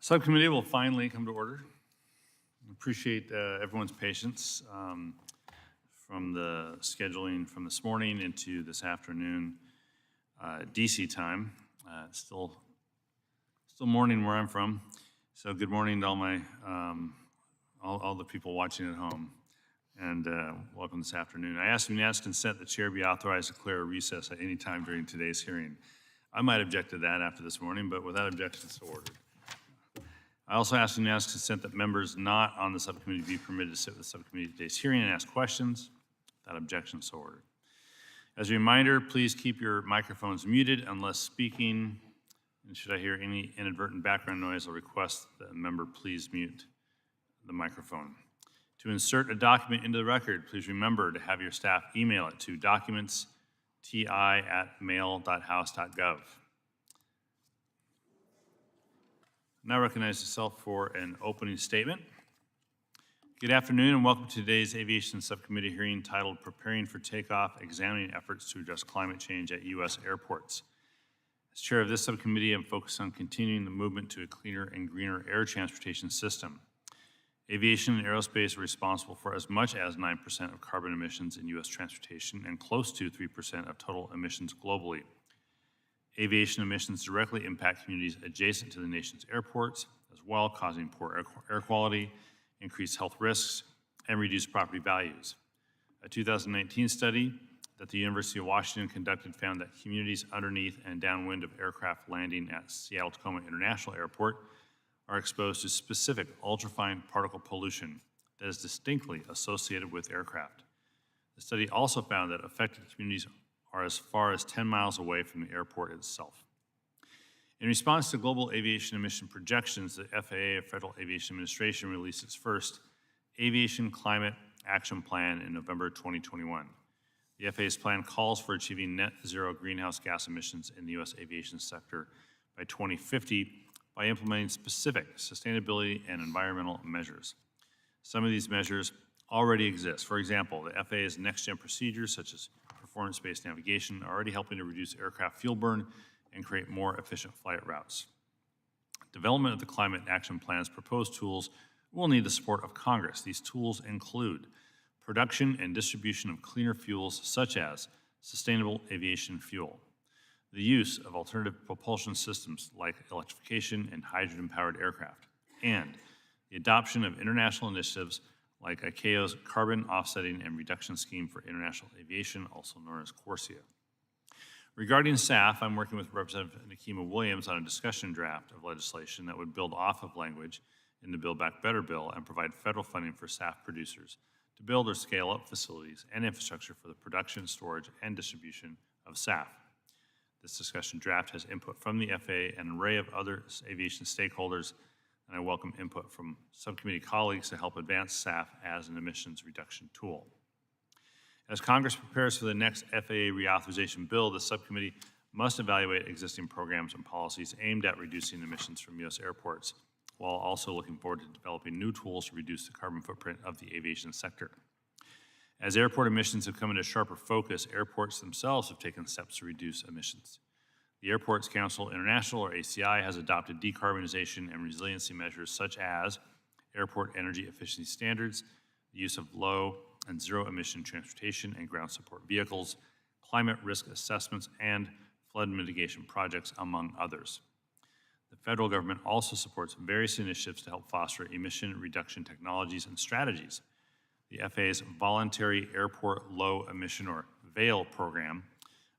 Subcommittee will finally come to order. Appreciate everyone's patience from the scheduling from this morning into this afternoon DC time. Still morning where I'm from, so good morning to all my all the people watching at home, and welcome this afternoon. I ask unanimous consent the chair be authorized to declare a recess at any time during today's hearing. I might object to that after this morning, but without objection, so ordered. I also ask unanimous consent that members not on the subcommittee be permitted to sit with the subcommittee at today's hearing and ask questions. Without objection, so ordered. As a reminder, please keep your microphones muted unless speaking. And should I hear any inadvertent background noise, I'll request that a member please mute the microphone. To insert a document into the record, please remember to have your staff email it to documentsti@mail.house.gov. Now recognize yourself for an opening statement. Good afternoon and welcome to today's Aviation Subcommittee hearing titled Preparing for Takeoff, Examining Efforts to Address Climate Change at U.S. Airports. As chair of this subcommittee, I'm focused on continuing the movement to a cleaner and greener air transportation system. Aviation and aerospace are responsible for as much as 9% of carbon emissions in U.S. transportation and close to 3% of total emissions globally. Aviation emissions directly impact communities adjacent to the nation's airports as well, causing poor air quality, increased health risks, and reduced property values. A 2019 study that the University of Washington conducted found that communities underneath and downwind of aircraft landing at Seattle-Tacoma International Airport are exposed to specific ultrafine particle pollution that is distinctly associated with aircraft. The study also found that affected communities are as far as 10 miles away from the airport itself. In response to global aviation emission projections, the FAA, Federal Aviation Administration, released its first Aviation Climate Action Plan in November 2021. The FAA's plan calls for achieving net zero greenhouse gas emissions in the U.S. aviation sector by 2050 by implementing specific sustainability and environmental measures. Some of these measures already exist. For example, the FAA's next-gen procedures, such as performance-based navigation, are already helping to reduce aircraft fuel burn and create more efficient flight routes. Development of the Climate Action Plan's proposed tools will need the support of Congress. These tools include production and distribution of cleaner fuels such as sustainable aviation fuel, the use of alternative propulsion systems like electrification and hydrogen-powered aircraft, and the adoption of international initiatives like ICAO's Carbon Offsetting and Reduction Scheme for International Aviation, also known as CORSIA. Regarding SAF, I'm working with Representative Nikema Williams on a discussion draft of legislation that would build off of language in the Build Back Better bill and provide federal funding for SAF producers to build or scale up facilities and infrastructure for the production, storage, and distribution of SAF. This discussion draft has input from the FAA and an array of other aviation stakeholders, and I welcome input from subcommittee colleagues to help advance SAF as an emissions reduction tool. As Congress prepares for the next FAA reauthorization bill, the subcommittee must evaluate existing programs and policies aimed at reducing emissions from U.S. airports, while also looking forward to developing new tools to reduce the carbon footprint of the aviation sector. As airport emissions have come into sharper focus, airports themselves have taken steps to reduce emissions. The Airports Council International, or ACI, has adopted decarbonization and resiliency measures such as airport energy efficiency standards, the use of low and zero emission transportation and ground support vehicles, climate risk assessments, and flood mitigation projects, among others. The federal government also supports various initiatives to help foster emission reduction technologies and strategies. The FAA's Voluntary Airport Low Emission, or VALE program,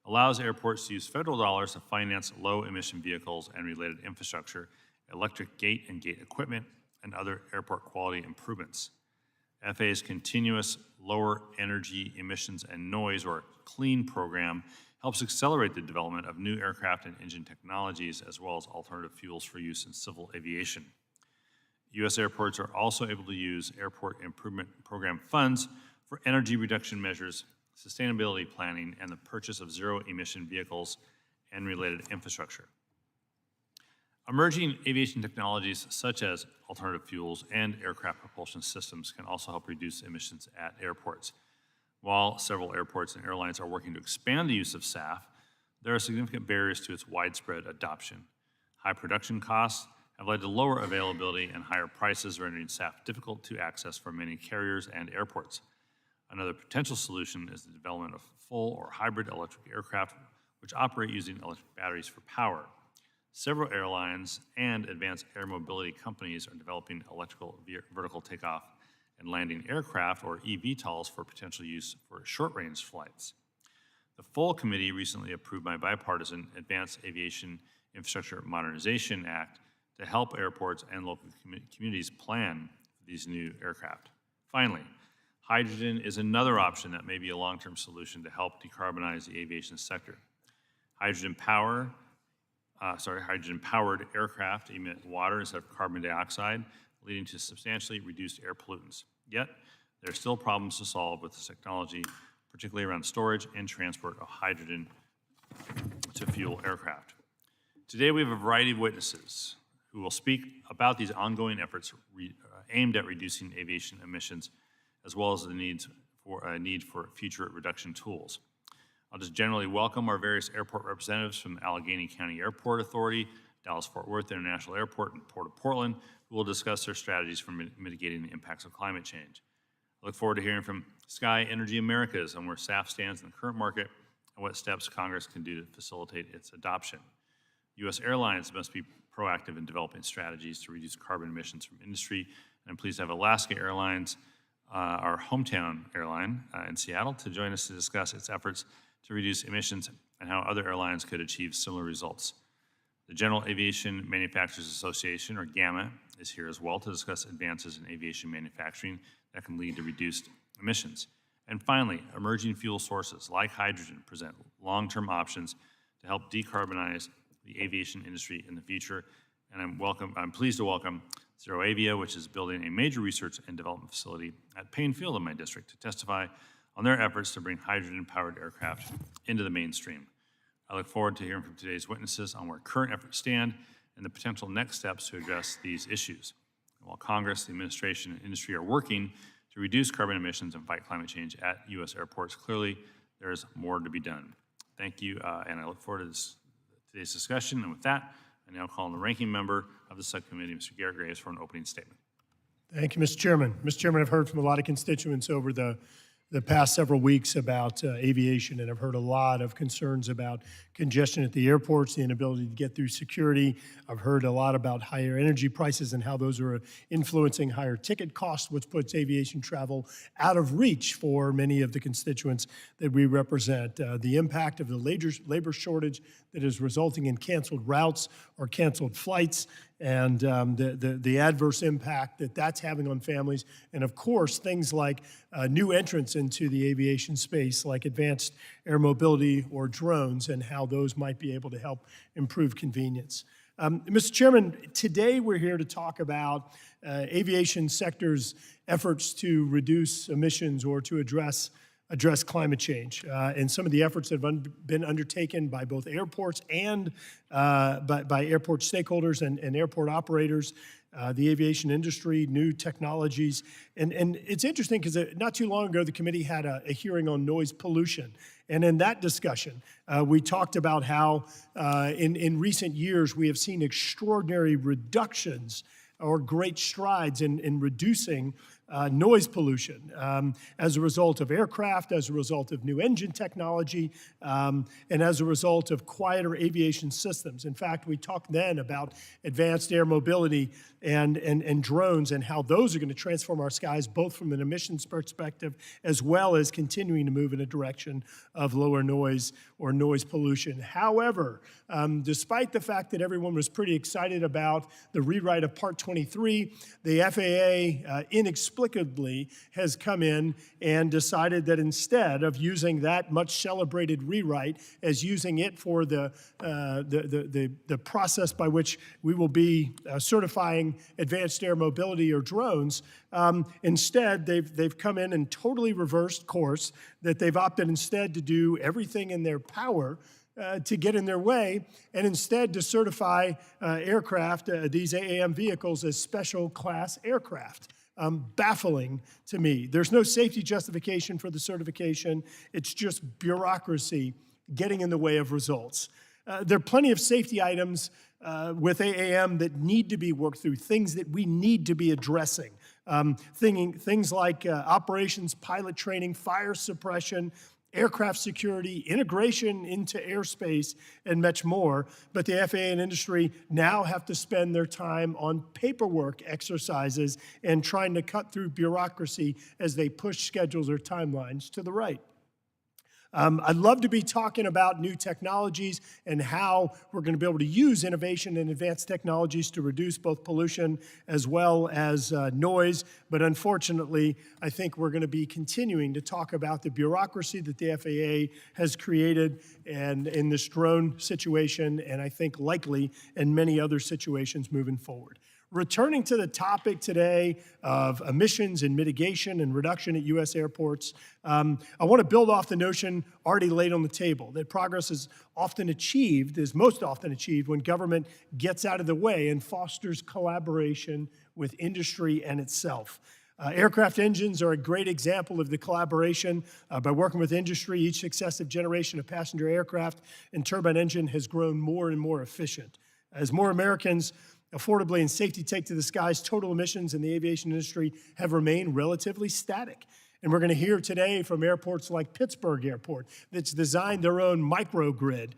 allows airports to use federal dollars to finance low-emission vehicles and related infrastructure, electric gate and gate equipment, and other airport quality improvements. FAA's Continuous Lower Energy Emissions and Noise, or CLEAN program, helps accelerate the development of new aircraft and engine technologies, as well as alternative fuels for use in civil aviation. U.S. airports are also able to use Airport Improvement Program funds for energy reduction measures, sustainability planning, and the purchase of zero-emission vehicles and related infrastructure. Emerging aviation technologies such as alternative fuels and aircraft propulsion systems can also help reduce emissions at airports. While several airports and airlines are working to expand the use of SAF, there are significant barriers to its widespread adoption. High production costs have led to lower availability and higher prices, rendering SAF difficult to access for many carriers and airports. Another potential solution is the development of full or hybrid electric aircraft which operate using electric batteries for power. Several airlines and advanced air mobility companies are developing electrical vertical takeoff and landing aircraft, or eVTOLs, for potential use for short-range flights. The full committee recently approved my bipartisan Advanced Aviation Infrastructure Modernization Act to help airports and local communities plan for these new aircraft. Finally, hydrogen is another option that may be a long-term solution to help decarbonize the aviation sector. Hydrogen-powered aircraft emit water instead of carbon dioxide, leading to substantially reduced air pollutants. Yet, there are still problems to solve with this technology, particularly around storage and transport of hydrogen to fuel aircraft. Today, we have a variety of witnesses who will speak about these ongoing efforts aimed at reducing aviation emissions, as well as the need for future reduction tools. I'll just generally welcome our various airport representatives from Allegheny County Airport Authority, Dallas-Fort Worth International Airport, and Port of Portland, who will discuss their strategies for mitigating the impacts of climate change. I look forward to hearing from Sky Energy Americas on where SAF stands in the current market and what steps Congress can do to facilitate its adoption. U.S. Airlines must be proactive in developing strategies to reduce carbon emissions from industry, and I'm pleased to have Alaska Airlines, our hometown airline in Seattle, to join us to discuss its efforts to reduce emissions and how other airlines could achieve similar results. The General Aviation Manufacturers Association, or GAMA, is here as well to discuss advances in aviation manufacturing that can lead to reduced emissions. And finally, emerging fuel sources like hydrogen present long-term options to help decarbonize the aviation industry in the future. And I'm pleased to welcome ZeroAvia, which is building a major research and development facility at Payne Field in my district, to testify on their efforts to bring hydrogen-powered aircraft into the mainstream. I look forward to hearing from today's witnesses on where current efforts stand and the potential next steps to address these issues. While Congress, the administration, and industry are working to reduce carbon emissions and fight climate change at U.S. airports, clearly there is more to be done. Thank you, and I look forward to today's discussion. And with that, I now call on the ranking member of the subcommittee, Mr. Garrett Graves, for an opening statement. Thank you, Mr. Chairman. Mr. Chairman, I've heard from a lot of constituents over the past several weeks about aviation, and I've heard a lot of concerns about congestion at the airports, the inability to get through security. I've heard a lot about higher energy prices and how those are influencing higher ticket costs, which puts aviation travel out of reach for many of the constituents that we represent. The impact of the labor shortage that is resulting in canceled routes or canceled flights, and the adverse impact that that's having on families, and of course things like new entrants into the aviation space like advanced air mobility or drones, and how those might be able to help improve convenience. Mr. Chairman, today we're here to talk about aviation sector's efforts to reduce emissions or to address climate change, and some of the efforts that have been undertaken by both airports and by airport stakeholders and airport operators, the aviation industry, new technologies. And it's interesting because not too long ago, the committee had a hearing on noise pollution. And in that discussion, we talked about how in recent years, we have seen extraordinary reductions or great strides in reducing noise pollution as a result of aircraft, as a result of new engine technology, and as a result of quieter aviation systems. In fact, we talked then about advanced air mobility and drones and how those are going to transform our skies, both from an emissions perspective as well as continuing to move in a direction of lower noise or noise pollution. However, despite the fact that everyone was pretty excited about the rewrite of Part 23, the FAA inexplicably has come in and decided that instead of using that much celebrated rewrite as using it for the process by which we will be certifying advanced air mobility or drones, instead they've come in and totally reversed course, that they've opted instead to do everything in their power to get in their way, and instead to certify aircraft, these AAM vehicles, as special class aircraft. Baffling to me. There's no safety justification for the certification. It's just bureaucracy getting in the way of results. There are plenty of safety items with AAM that need to be worked through, things that we need to be addressing. Things like operations, pilot training, fire suppression, aircraft security, integration into airspace, and much more. But the FAA and industry now have to spend their time on paperwork exercises and trying to cut through bureaucracy as they push schedules or timelines to the right. I'd love to be talking about new technologies and how we're going to be able to use innovation and advanced technologies to reduce both pollution as well as noise. But unfortunately, I think we're going to be continuing to talk about the bureaucracy that the FAA has created and in this drone situation, and I think likely in many other situations moving forward. Returning to the topic today of emissions and mitigation and reduction at U.S. airports, I want to build off the notion already laid on the table that progress is most often achieved when government gets out of the way and fosters collaboration with industry and itself. Aircraft engines are a great example of the collaboration. By working with industry, each successive generation of passenger aircraft and turbine engine has grown more and more efficient. As more Americans affordably and safely take to the skies, total emissions in the aviation industry have remained relatively static. And we're going to hear today from airports like Pittsburgh Airport that's designed their own microgrid,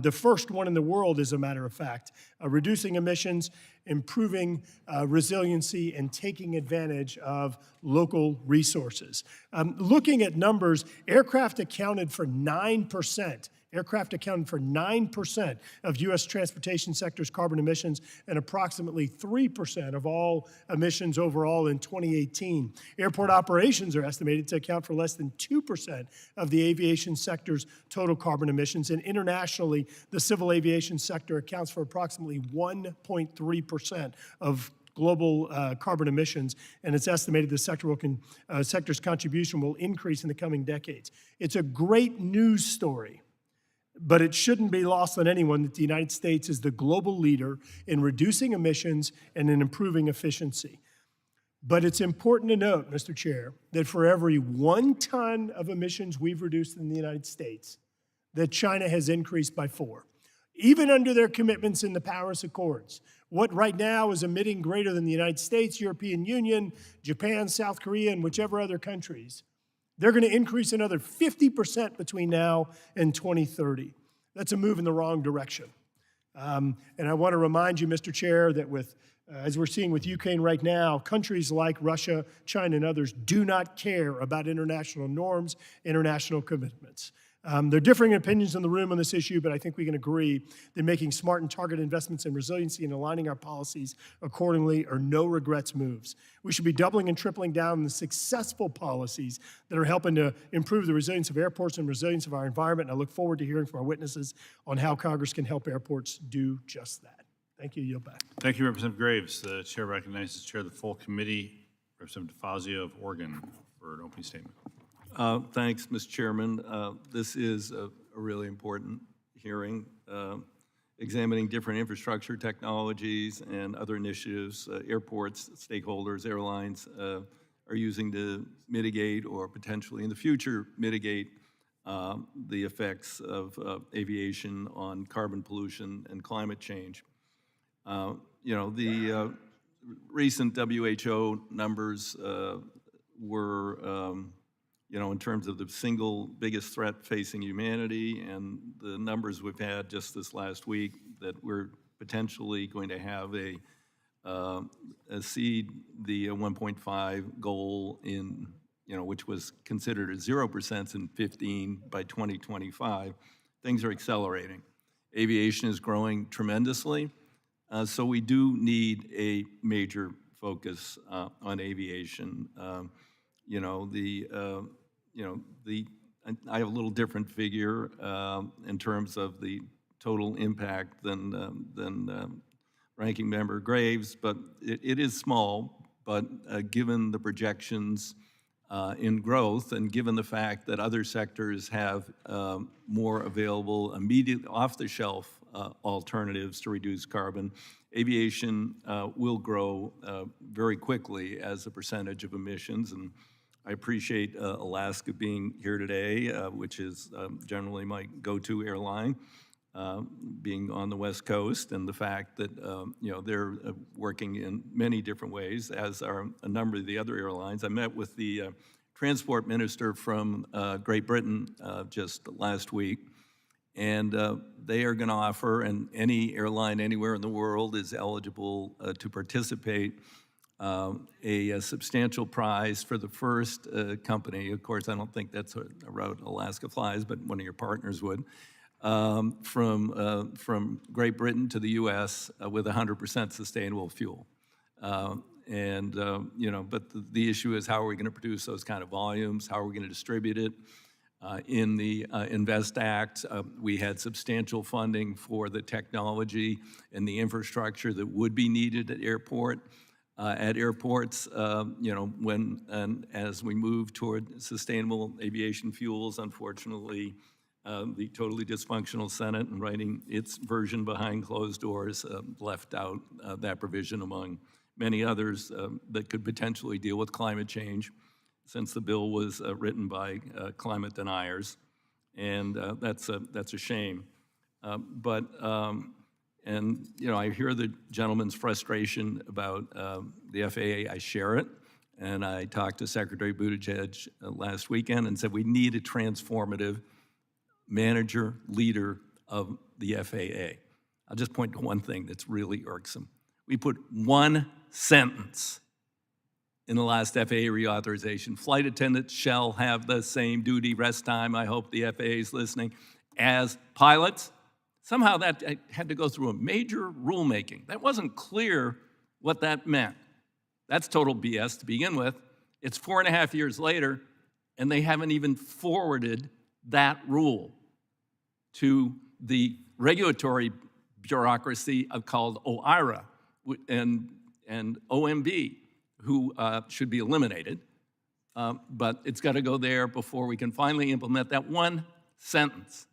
the first one in the world, as a matter of fact, reducing emissions, improving resiliency, and taking advantage of local resources. Looking at numbers, aircraft accounted for 9% of U.S. transportation sector's carbon emissions and approximately 3% of all emissions overall in 2018. Airport operations are estimated to account for less than 2% of the aviation sector's total carbon emissions, and internationally, the civil aviation sector accounts for approximately 1.3% of global carbon emissions, and it's estimated the sector's contribution will increase in the coming decades. It's a great news story. But it shouldn't be lost on anyone that the United States is the global leader in reducing emissions and in improving efficiency. But it's important to note, Mr. Chair, that for every 1 ton of emissions we've reduced in the United States, that China has increased by 4. Even under their commitments in the Paris Accords, what right now is emitting greater than the United States, European Union, Japan, South Korea, and whichever other countries, they're going to increase another 50% between now and 2030. That's a move in the wrong direction. And I want to remind you, Mr. Chair, that as we're seeing with Ukraine right now, countries like Russia, China, and others do not care about international norms, international commitments. There are differing opinions in the room on this issue, but I think we can agree that making smart and targeted investments in resiliency and aligning our policies accordingly are no-regrets moves. We should be doubling and tripling down on the successful policies that are helping to improve the resilience of airports and resilience of our environment, and I look forward to hearing from our witnesses on how Congress can help airports do just that. Thank you. Yield back. Thank you, Representative Graves. The chair recognizes the chair of the full committee, Representative Fazio of Oregon, for an opening statement. Thanks, Mr. Chairman. This is a really important hearing, examining different infrastructure technologies and other initiatives airports, stakeholders, airlines are using to mitigate or potentially in the future mitigate the effects of aviation on carbon pollution and climate change. The recent WHO numbers were in terms of the single biggest threat facing humanity, and the numbers we've had just this last week that we're potentially going to have exceed the 1.5 goal in, which was considered a 0% in 15 by 2025. Things are accelerating. Aviation is growing tremendously, so we do need a major focus on aviation. I have a little different figure in terms of the total impact than Ranking Member Graves, but it is small. But given the projections in growth, and given the fact that other sectors have more available, immediate, off-the-shelf alternatives to reduce carbon, aviation will grow very quickly as a percentage of emissions. And I appreciate Alaska being here today, which is generally my go-to airline. being on the West Coast, and the fact that, they're working in many different ways, as are a number of the other airlines. I met with the transport minister from Great Britain just last week, and they are going to offer, and any airline anywhere in the world is eligible to participate, a substantial prize for the first company. Of course, I don't think that's a route Alaska flies, but one of your partners would, from Great Britain to the U.S. With 100% sustainable fuel. But the issue is, how are we going to produce those kind of volumes? How are we going to distribute it? In the INVEST Act, we had substantial funding for the technology and the infrastructure that would be needed at airports. As we move toward sustainable aviation fuels, unfortunately, the totally dysfunctional Senate, and writing its version behind closed doors, left out that provision among many others that could potentially deal with climate change, since the bill was written by climate deniers, and that's a shame. I hear the gentleman's frustration about the FAA. I share it, and I talked to Secretary Buttigieg last weekend and said we need a transformative manager, leader of the FAA. I'll just point to one thing that's really irksome. We put one sentence in the last FAA reauthorization: flight attendants shall have the same duty rest time, I hope the FAA is listening, as pilots. Somehow that had to go through a major rulemaking. That wasn't clear what that meant. That's total BS to begin with. It's 4.5 years later, and they haven't even forwarded that rule to the regulatory bureaucracy called OIRA and OMB, who should be eliminated. But it's got to go there before we can finally implement that one sentence.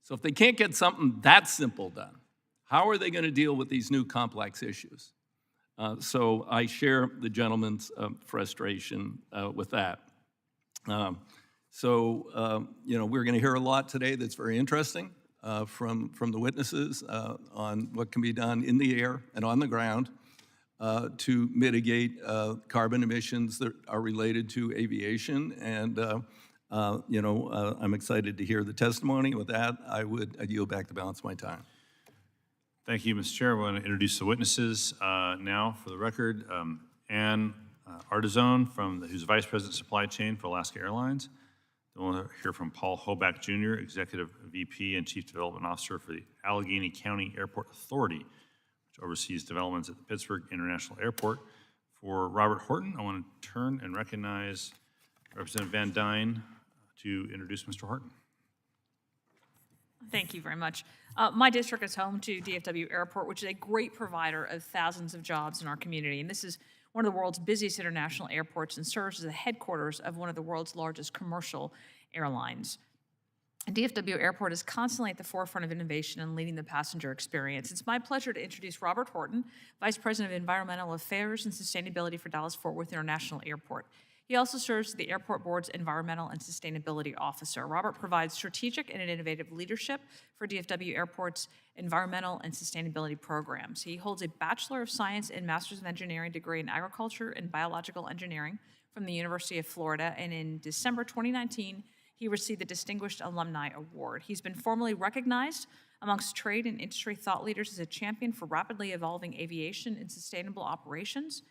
So if they can't get something that simple done, how are they going to deal with these new complex issues? So I share the gentleman's frustration with that. We're going to hear a lot today that's very interesting from the witnesses on what can be done in the air and on the ground to mitigate carbon emissions that are related to aviation. And, I'm excited to hear the testimony. With that, I'd yield back the balance of my time. Thank you, Mr. Chair. I want to introduce the witnesses now for the record. Ann Artizone, who's Vice President Supply Chain for Alaska Airlines. Then we'll hear from Paul Hoback, Jr., Executive VP and Chief Development Officer for the Allegheny County Airport Authority, which oversees developments at the Pittsburgh International Airport. For Robert Horton, I want to turn and recognize Representative Van Dyne to introduce Mr. Horton. Thank you very much. My district is home to DFW Airport, which is a great provider of thousands of jobs in our community. And this is one of the world's busiest international airports and serves as the headquarters of one of the world's largest commercial airlines. And DFW Airport is constantly at the forefront of innovation and leading the passenger experience. It's my pleasure to introduce Robert Horton, Vice President of Environmental Affairs and Sustainability for Dallas-Fort Worth International Airport. He also serves as the Airport Board's Environmental and Sustainability Officer. Robert provides strategic and innovative leadership for DFW Airport's environmental and sustainability programs. He holds a Bachelor of Science and Master's of Engineering degree in Agriculture and Biological Engineering from the University of Florida, and in December 2019, he received the Distinguished Alumni Award. He's been formally recognized amongst trade and industry thought leaders as a champion for rapidly evolving aviation and sustainable operations.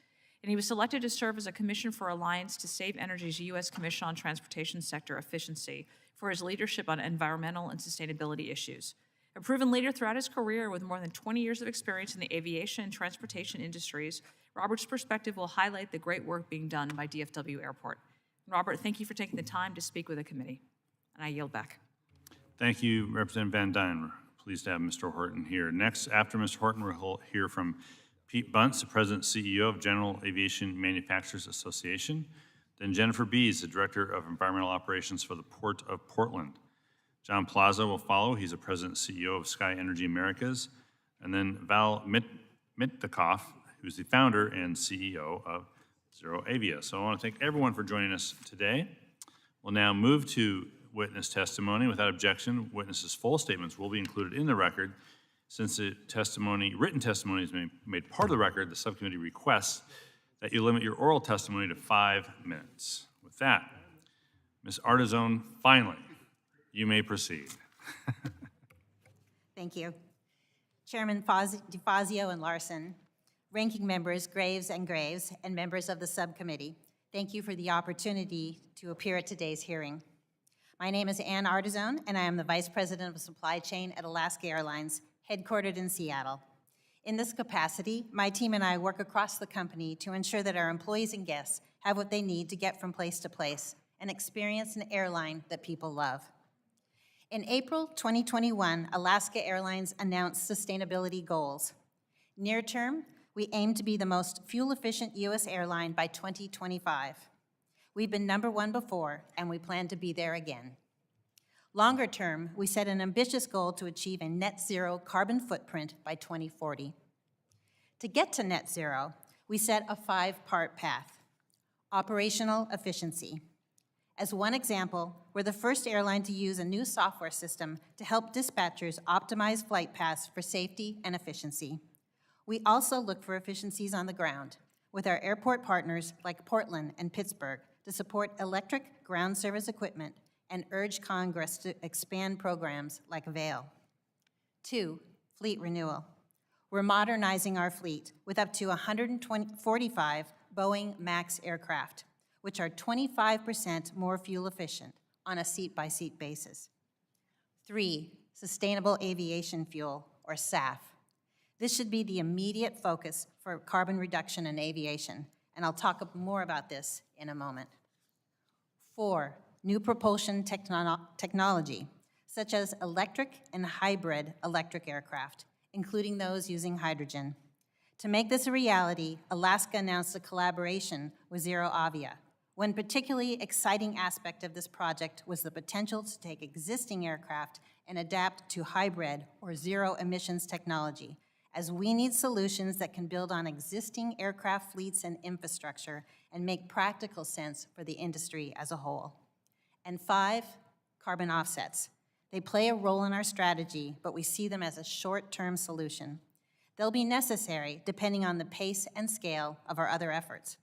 And he was selected to serve as a Commission for Alliance to Save Energy's U.S. Commission on Transportation Sector Efficiency for his leadership on environmental and sustainability issues. A proven leader throughout his career with more than 20 years of experience in the aviation and transportation industries, Robert's perspective will highlight the great work being done by DFW Airport. Robert, thank you for taking the time to speak with the committee, and I yield back. Thank you, Representative Van Dyne. We're pleased to have Mr. Horton here. Next, after Mr. Horton, we'll hear from Pete Buntz, the President and CEO of General Aviation Manufacturers Association. Then Jennifer Bees, the Director of Environmental Operations for the Port of Portland. John Plaza will follow. He's the President and CEO of Sky Energy Americas. And then Val Mitnikoff, who's the founder and CEO of Zero Avia. So I want to thank everyone for joining us today. We'll now move to witness testimony. Without objection, witnesses' full statements will be included in the record. Since the written testimony is made part of the record, the subcommittee requests that you limit your oral testimony to 5 minutes. With that, Ms. Artizone, finally, you may proceed. Thank you. Chairman DeFazio and Larson, ranking members Graves, and members of the subcommittee, thank you for the opportunity to appear at today's hearing. My name is Ann Artizone, and I am the Vice President of Supply Chain at Alaska Airlines, headquartered in Seattle. In this capacity, my team and I work across the company to ensure that our employees and guests have what they need to get from place to place and experience an airline that people love. In April 2021, Alaska Airlines announced sustainability goals. Near term, we aim to be the most fuel-efficient U.S. airline by 2025. We've been #1 before, and we plan to be there again. Longer term, we set an ambitious goal to achieve a net zero carbon footprint by 2040. To get to net zero, we set a 5-part path. Operational efficiency. As one example, we're the first airline to use a new software system to help dispatchers optimize flight paths for safety and efficiency. We also look for efficiencies on the ground with our airport partners like Portland and Pittsburgh to support electric ground service equipment and urge Congress to expand programs like VAIL. 2, fleet renewal. We're modernizing our fleet with up to 145 Boeing MAX aircraft, which are 25% more fuel efficient on a seat-by-seat basis. 3, sustainable aviation fuel, or SAF. This should be the immediate focus for carbon reduction in aviation, and I'll talk more about this in a moment. 4, new propulsion technology, such as electric and hybrid electric aircraft, including those using hydrogen. To make this a reality, Alaska announced a collaboration with ZeroAvia. One particularly exciting aspect of this project was the potential to take existing aircraft and adapt to hybrid or zero emissions technology, as we need solutions that can build on existing aircraft fleets and infrastructure and make practical sense for the industry as a whole. And 5, carbon offsets. They play a role in our strategy, but we see them as a short-term solution. They'll be necessary depending on the pace and scale of our other efforts.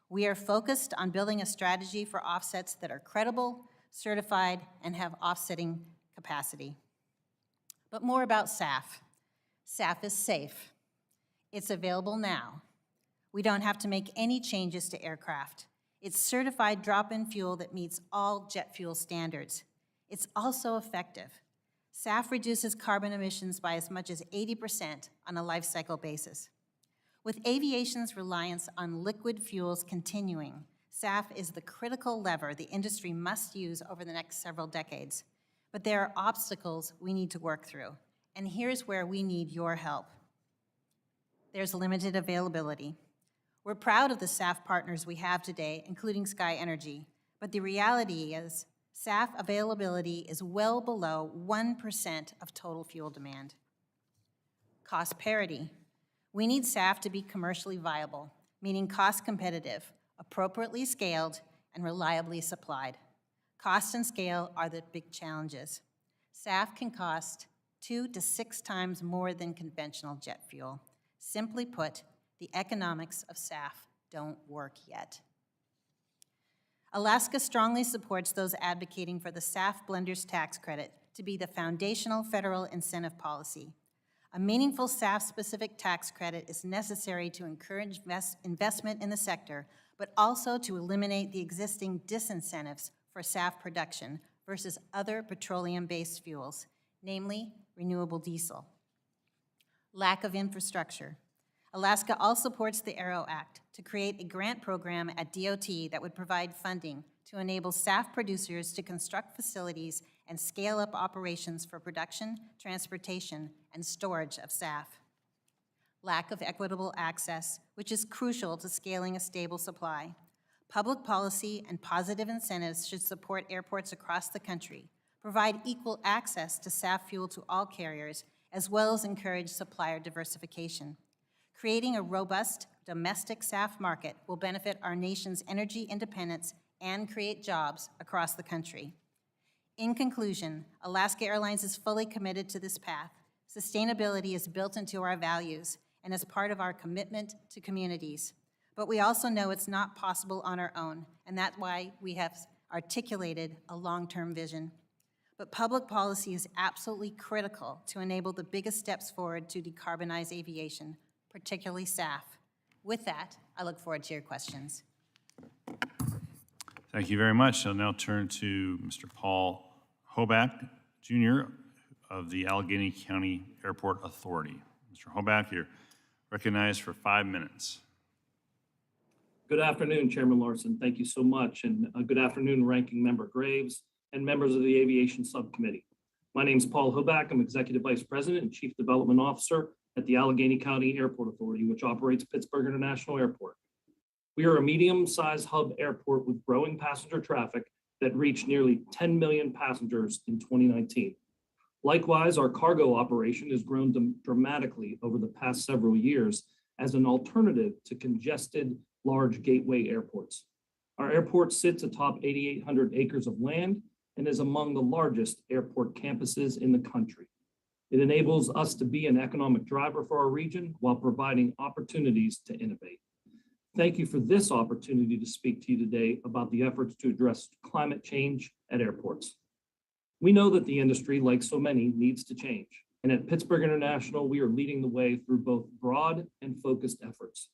We are focused on building a strategy for offsets that are credible, certified, and have offsetting capacity. But more about SAF. SAF is safe. It's available now. We don't have to make any changes to aircraft. It's certified drop-in fuel that meets all jet fuel standards. It's also effective. SAF reduces carbon emissions by as much as 80% on a life cycle basis. With aviation's reliance on liquid fuels continuing, SAF is the critical lever the industry must use over the next several decades. But there are obstacles we need to work through, and here's where we need your help. There's limited availability. We're proud of the SAF partners we have today, including Sky Energy, but the reality is SAF availability is well below 1% of total fuel demand. Cost parity. We need SAF to be commercially viable, meaning cost competitive, appropriately scaled, and reliably supplied. Cost and scale are the big challenges. SAF can cost 2 to 6 times more than conventional jet fuel. Simply put, the economics of SAF don't work yet. Alaska strongly supports those advocating for the SAF Blenders Tax Credit to be the foundational federal incentive policy. A meaningful SAF-specific tax credit is necessary to encourage investment in the sector, but also to eliminate the existing disincentives for SAF production versus other petroleum-based fuels, namely renewable diesel. Lack of infrastructure. Alaska also supports the Aero Act to create a grant program at DOT that would provide funding to enable SAF producers to construct facilities and scale up operations for production, transportation, and storage of SAF. Lack of equitable access, which is crucial to scaling a stable supply. Public policy and positive incentives should support airports across the country, provide equal access to SAF fuel to all carriers, as well as encourage supplier diversification. Creating a robust domestic SAF market will benefit our nation's energy independence and create jobs across the country. In conclusion, Alaska Airlines is fully committed to this path. Sustainability is built into our values and is part of our commitment to communities. But we also know it's not possible on our own, and that's why we have articulated a long-term vision. But public policy is absolutely critical to enable the biggest steps forward to decarbonize aviation, particularly SAF. With that, I look forward to your questions. Thank you very much. I'll now turn to Mr. Paul Hoback, Jr. of the Allegheny County Airport Authority. Mr. Hoback, you're recognized for 5 minutes. Good afternoon, Chairman Larson. Thank you so much. And good afternoon, Ranking Member Graves and members of the Aviation Subcommittee. My name is Paul Hoback. I'm Executive Vice President and Chief Development Officer at the Allegheny County Airport Authority, which operates Pittsburgh International Airport. We are a medium-sized hub airport with growing passenger traffic that reached nearly 10 million passengers in 2019. Likewise, our cargo operation has grown dramatically over the past several years as an alternative to congested large gateway airports. Our airport sits atop 8,800 acres of land and is among the largest airport campuses in the country. It enables us to be an economic driver for our region while providing opportunities to innovate. Thank you for this opportunity to speak to you today about the efforts to address climate change at airports. We know that the industry, like so many, needs to change. And at Pittsburgh International, we are leading the way through both broad and focused efforts.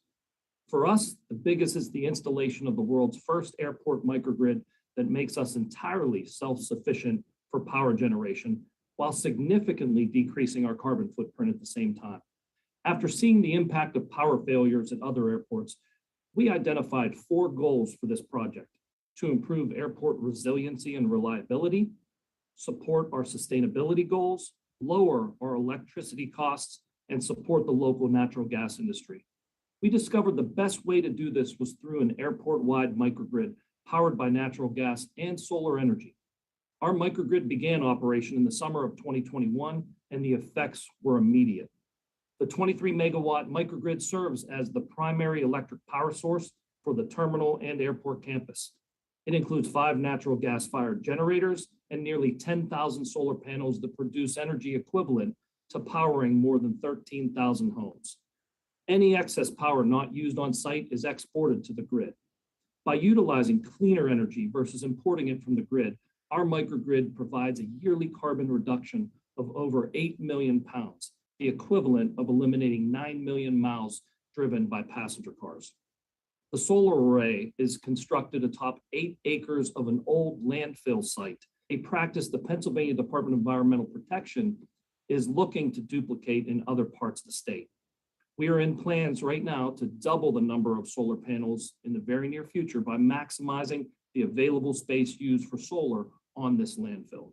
For us, the biggest is the installation of the world's first airport microgrid that makes us entirely self-sufficient for power generation while significantly decreasing our carbon footprint at the same time. After seeing the impact of power failures at other airports, we identified 4 goals for this project: to improve airport resiliency and reliability, support our sustainability goals, lower our electricity costs, and support the local natural gas industry. We discovered the best way to do this was through an airport-wide microgrid powered by natural gas and solar energy. Our microgrid began operation in the summer of 2021, and the effects were immediate. The 23 megawatt microgrid serves as the primary electric power source for the terminal and airport campus. It includes 5 natural gas-fired generators and nearly 10,000 solar panels that produce energy equivalent to powering more than 13,000 homes. Any excess power not used on site is exported to the grid. By utilizing cleaner energy versus importing it from the grid, our microgrid provides a yearly carbon reduction of over 8 million pounds, the equivalent of eliminating 9 million miles driven by passenger cars. The solar array is constructed atop 8 acres of an old landfill site, a practice the Pennsylvania Department of Environmental Protection is looking to duplicate in other parts of the state. We are in plans right now to double the number of solar panels in the very near future by maximizing the available space used for solar on this landfill.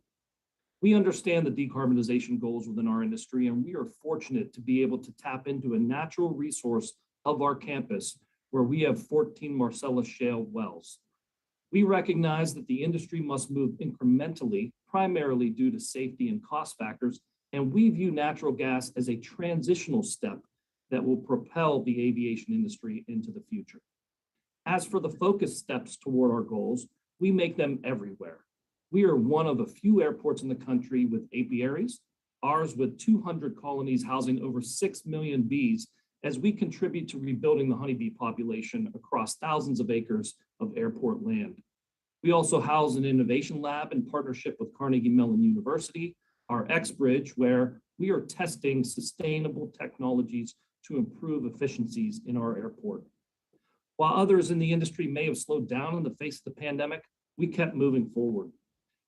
We understand the decarbonization goals within our industry, and we are fortunate to be able to tap into a natural resource of our campus where we have 14 Marcellus shale wells. We recognize that the industry must move incrementally, primarily due to safety and cost factors, and we view natural gas as a transitional step that will propel the aviation industry into the future. As for the focused steps toward our goals, we make them everywhere. We are one of a few airports in the country with apiaries, ours with 200 colonies housing over 6 million bees, as we contribute to rebuilding the honeybee population across thousands of acres of airport land. We also house an innovation lab in partnership with Carnegie Mellon University, our X-Bridge, where we are testing sustainable technologies to improve efficiencies in our airport. While others in the industry may have slowed down in the face of the pandemic, we kept moving forward.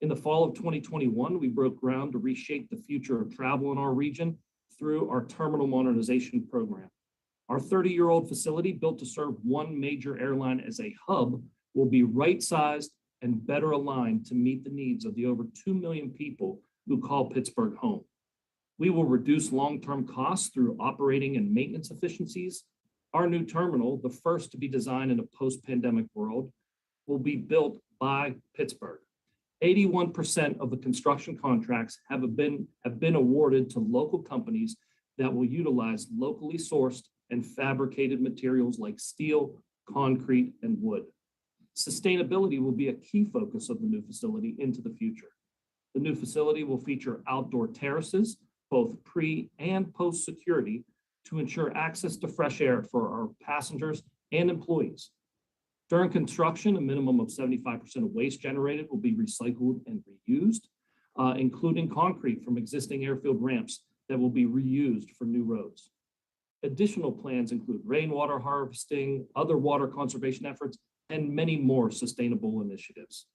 In the fall of 2021, we broke ground to reshape the future of travel in our region through our terminal modernization program. Our 30-year-old facility, built to serve one major airline as a hub, will be right-sized and better aligned to meet the needs of the over 2 million people who call Pittsburgh home. We will reduce long-term costs through operating and maintenance efficiencies. Our new terminal, the first to be designed in a post-pandemic world, will be built by Pittsburgh. 81% of the construction contracts have been awarded to local companies that will utilize locally sourced and fabricated materials like steel, concrete, and wood. Sustainability will be a key focus of the new facility into the future. The new facility will feature outdoor terraces, both pre and post security, to ensure access to fresh air for our passengers and employees. During construction, a minimum of 75% of waste generated will be recycled and reused, including concrete from existing airfield ramps that will be reused for new roads. Additional plans include rainwater harvesting, other water conservation efforts, and many more sustainable initiatives.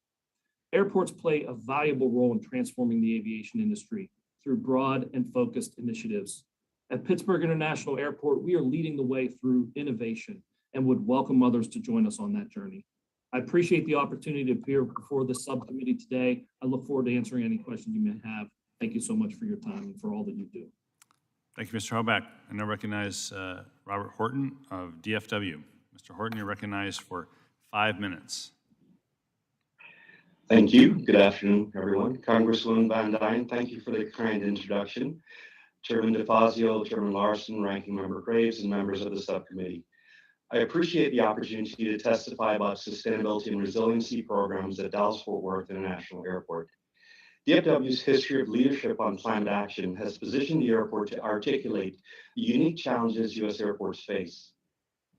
Airports play a valuable role in transforming the aviation industry through broad and focused initiatives. At Pittsburgh International Airport, we are leading the way through innovation and would welcome others to join us on that journey. I appreciate the opportunity to appear before the subcommittee today. I look forward to answering any questions you may have. Thank you so much for your time and for all that you do. Thank you, Mr. Hoback. I now recognize Robert Horton of DFW. Mr. Horton, you're recognized for 5 minutes. Thank you. Good afternoon, everyone. Congresswoman Van Dyne, thank you for the kind introduction. Chairman DeFazio, Chairman Larson, Ranking Member Graves, and members of the subcommittee. I appreciate the opportunity to testify about sustainability and resiliency programs at Dallas-Fort Worth International Airport. DFW's history of leadership on climate action has positioned the airport to articulate the unique challenges U.S. airports face.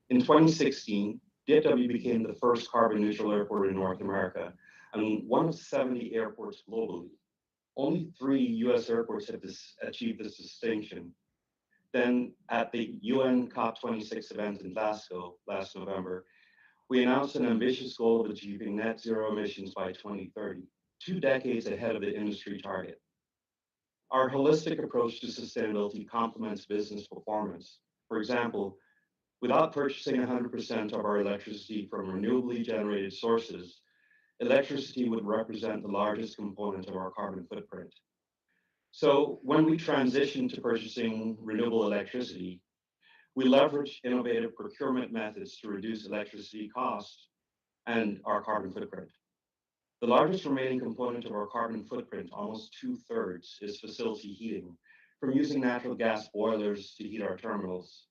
In 2016, DFW became the first carbon neutral airport in North America and one of 70 airports globally. Only 3 U.S. airports have achieved this distinction. Then at the UN COP26 event in Glasgow last November, we announced an ambitious goal of achieving net zero emissions by 2030, 2 decades ahead of the industry target. Our holistic approach to sustainability complements business performance. For example, without purchasing 100% of our electricity from renewably generated sources, electricity would represent the largest component of our carbon footprint. So when we transition to purchasing renewable electricity, we leverage innovative procurement methods to reduce electricity costs and our carbon footprint. The largest remaining component of our carbon footprint, almost 2/3, is facility heating, from using natural gas boilers to heat our terminals.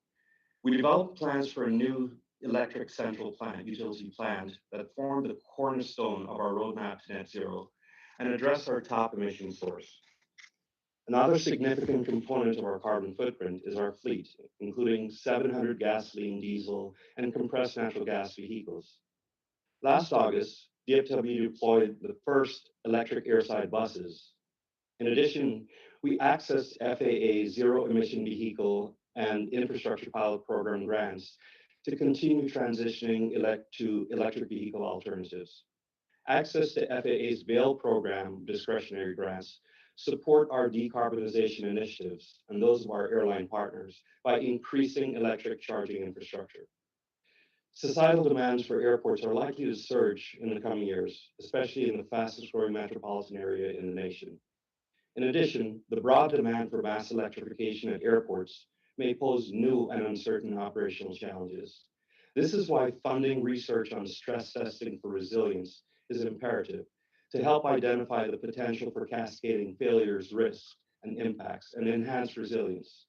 We developed plans for a new electric central plant, utility plant, that formed the cornerstone of our roadmap to net zero and address our top emission source. Another significant component of our carbon footprint is our fleet, including 700 gasoline, diesel, and compressed natural gas vehicles. Last August, DFW deployed the first electric airside buses. In addition, we accessed FAA zero emission vehicle and infrastructure pilot program grants to continue transitioning to electric vehicle alternatives. Access to FAA's VAIL program discretionary grants support our decarbonization initiatives and those of our airline partners by increasing electric charging infrastructure. Societal demands for airports are likely to surge in the coming years, especially in the fastest growing metropolitan area in the nation. In addition, the broad demand for mass electrification at airports may pose new and uncertain operational challenges. This is why funding research on stress testing for resilience is imperative to help identify the potential for cascading failures, risks, and impacts, and enhance resilience.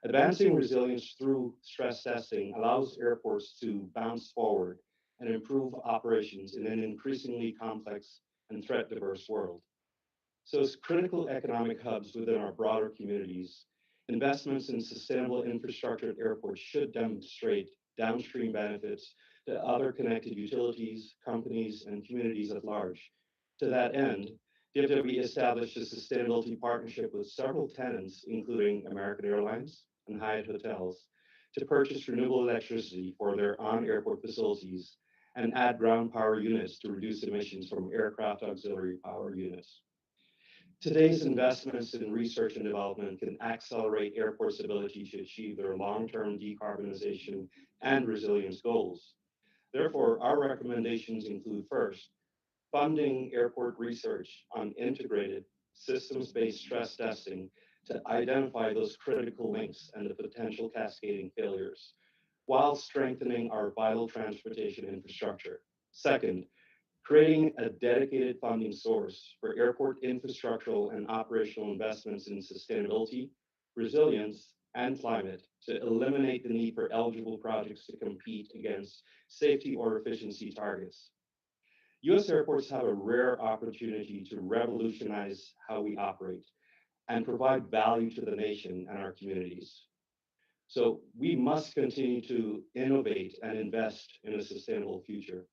Advancing resilience through stress testing allows airports to bounce forward and improve operations in an increasingly complex and threat-diverse world. So as critical economic hubs within our broader communities, investments in sustainable infrastructure at airports should demonstrate downstream benefits to other connected utilities, companies, and communities at large. To that end, DFW established a sustainability partnership with several tenants, including American Airlines and Hyatt Hotels, to purchase renewable electricity for their on-airport facilities and add ground power units to reduce emissions from aircraft auxiliary power units. Today's investments in research and development can accelerate airports' ability to achieve their long-term decarbonization and resilience goals. Therefore, our recommendations include, first, funding airport research on integrated systems-based stress testing to identify those critical links and the potential cascading failures, while strengthening our vital transportation infrastructure. Second, creating a dedicated funding source for airport infrastructural and operational investments in sustainability, resilience, and climate to eliminate the need for eligible projects to compete against safety or efficiency targets. U.S. airports have a rare opportunity to revolutionize how we operate and provide value to the nation and our communities. So we must continue to innovate and invest in a sustainable future.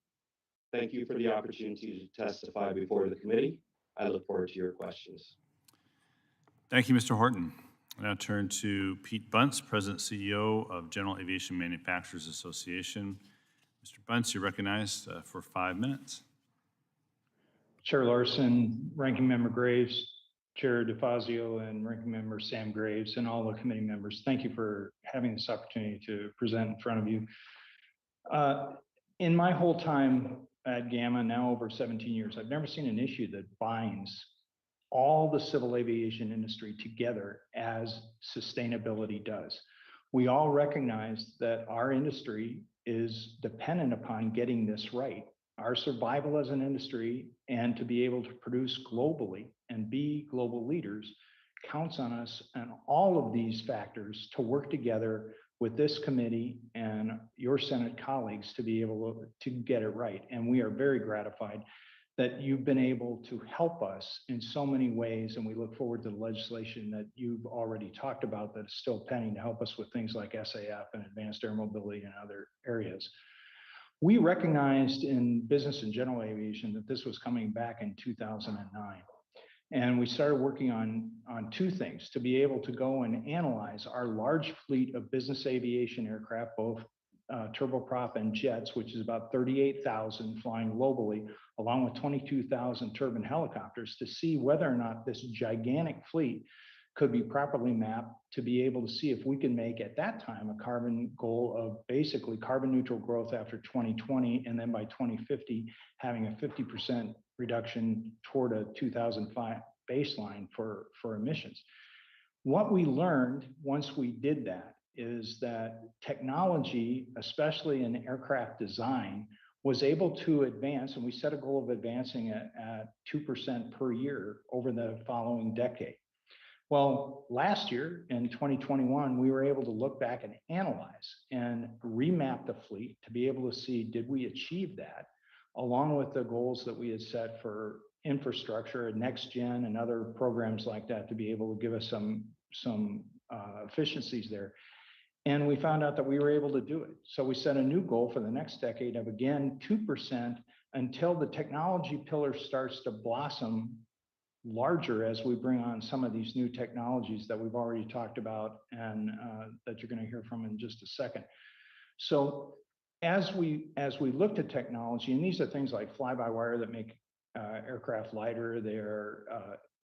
Thank you for the opportunity to testify before the committee. I look forward to your questions. Thank you, Mr. Horton. I now turn to Pete Buntz, President CEO of General Aviation Manufacturers Association. Mr. Buntz, you're recognized for 5 minutes. Chair Larson, Ranking Member Graves, Chair DeFazio, and Ranking Member Sam Graves, and all the committee members. Thank you for having this opportunity to present in front of you. In my whole time at GAMA, now over 17 years, I've never seen an issue that binds all the civil aviation industry together as sustainability does. We all recognize that our industry is dependent upon getting this right. Our survival as an industry and to be able to produce globally and be global leaders counts on us and all of these factors to work together with this committee and your Senate colleagues to be able to get it right. And we are very gratified that you've been able to help us in so many ways. And we look forward to the legislation that you've already talked about that is still pending to help us with things like SAF and advanced air mobility and other areas. We recognized in business and general aviation that this was coming back in 2009. And we started working on two things: to be able to go and analyze our large fleet of business aviation aircraft, both turboprop and jets, which is about 38,000 flying globally, along with 22,000 turbine helicopters, to see whether or not this gigantic fleet could be properly mapped to be able to see if we can make, at that time, a carbon goal of basically carbon neutral growth after 2020, and then by 2050, having a 50% reduction toward a 2005 baseline for emissions. What we learned once we did that is that technology, especially in aircraft design, was able to advance, and we set a goal of advancing at 2% per year over the following decade. Well, last year in 2021, we were able to look back and analyze and remap the fleet to be able to see, did we achieve that, along with the goals that we had set for infrastructure and next gen and other programs like that to be able to give us some efficiencies there. And we found out that we were able to do it. So we set a new goal for the next decade of, again, 2% until the technology pillar starts to blossom larger as we bring on some of these new technologies that we've already talked about and that you're going to hear from in just a second. So as we looked at technology, and these are things like fly-by-wire that make aircraft lighter, they're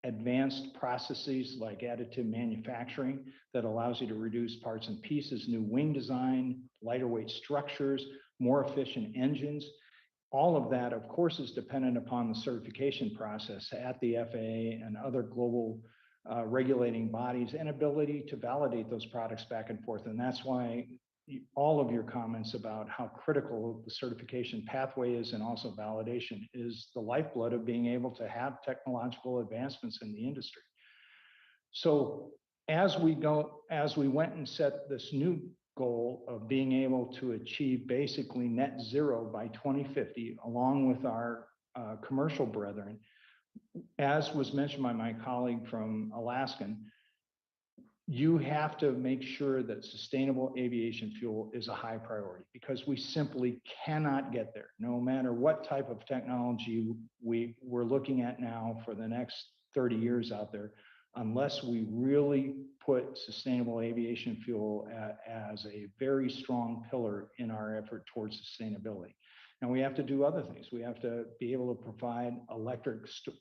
advanced processes like additive manufacturing that allows you to reduce parts and pieces, new wing design, lighter weight structures, more efficient engines. All of that, of course, is dependent upon the certification process at the FAA and other global regulating bodies and ability to validate those products back and forth. And that's why all of your comments about how critical the certification pathway is and also validation is the lifeblood of being able to have technological advancements in the industry. So as we went and set this new goal of being able to achieve basically net zero by 2050, along with our commercial brethren, as was mentioned by my colleague from Alaskan, you have to make sure that sustainable aviation fuel is a high priority because we simply cannot get there, no matter what type of technology we're looking at now for the next 30 years out there, unless we really put sustainable aviation fuel as a very strong pillar in our effort towards sustainability. And we have to do other things. We have to be able to provide electric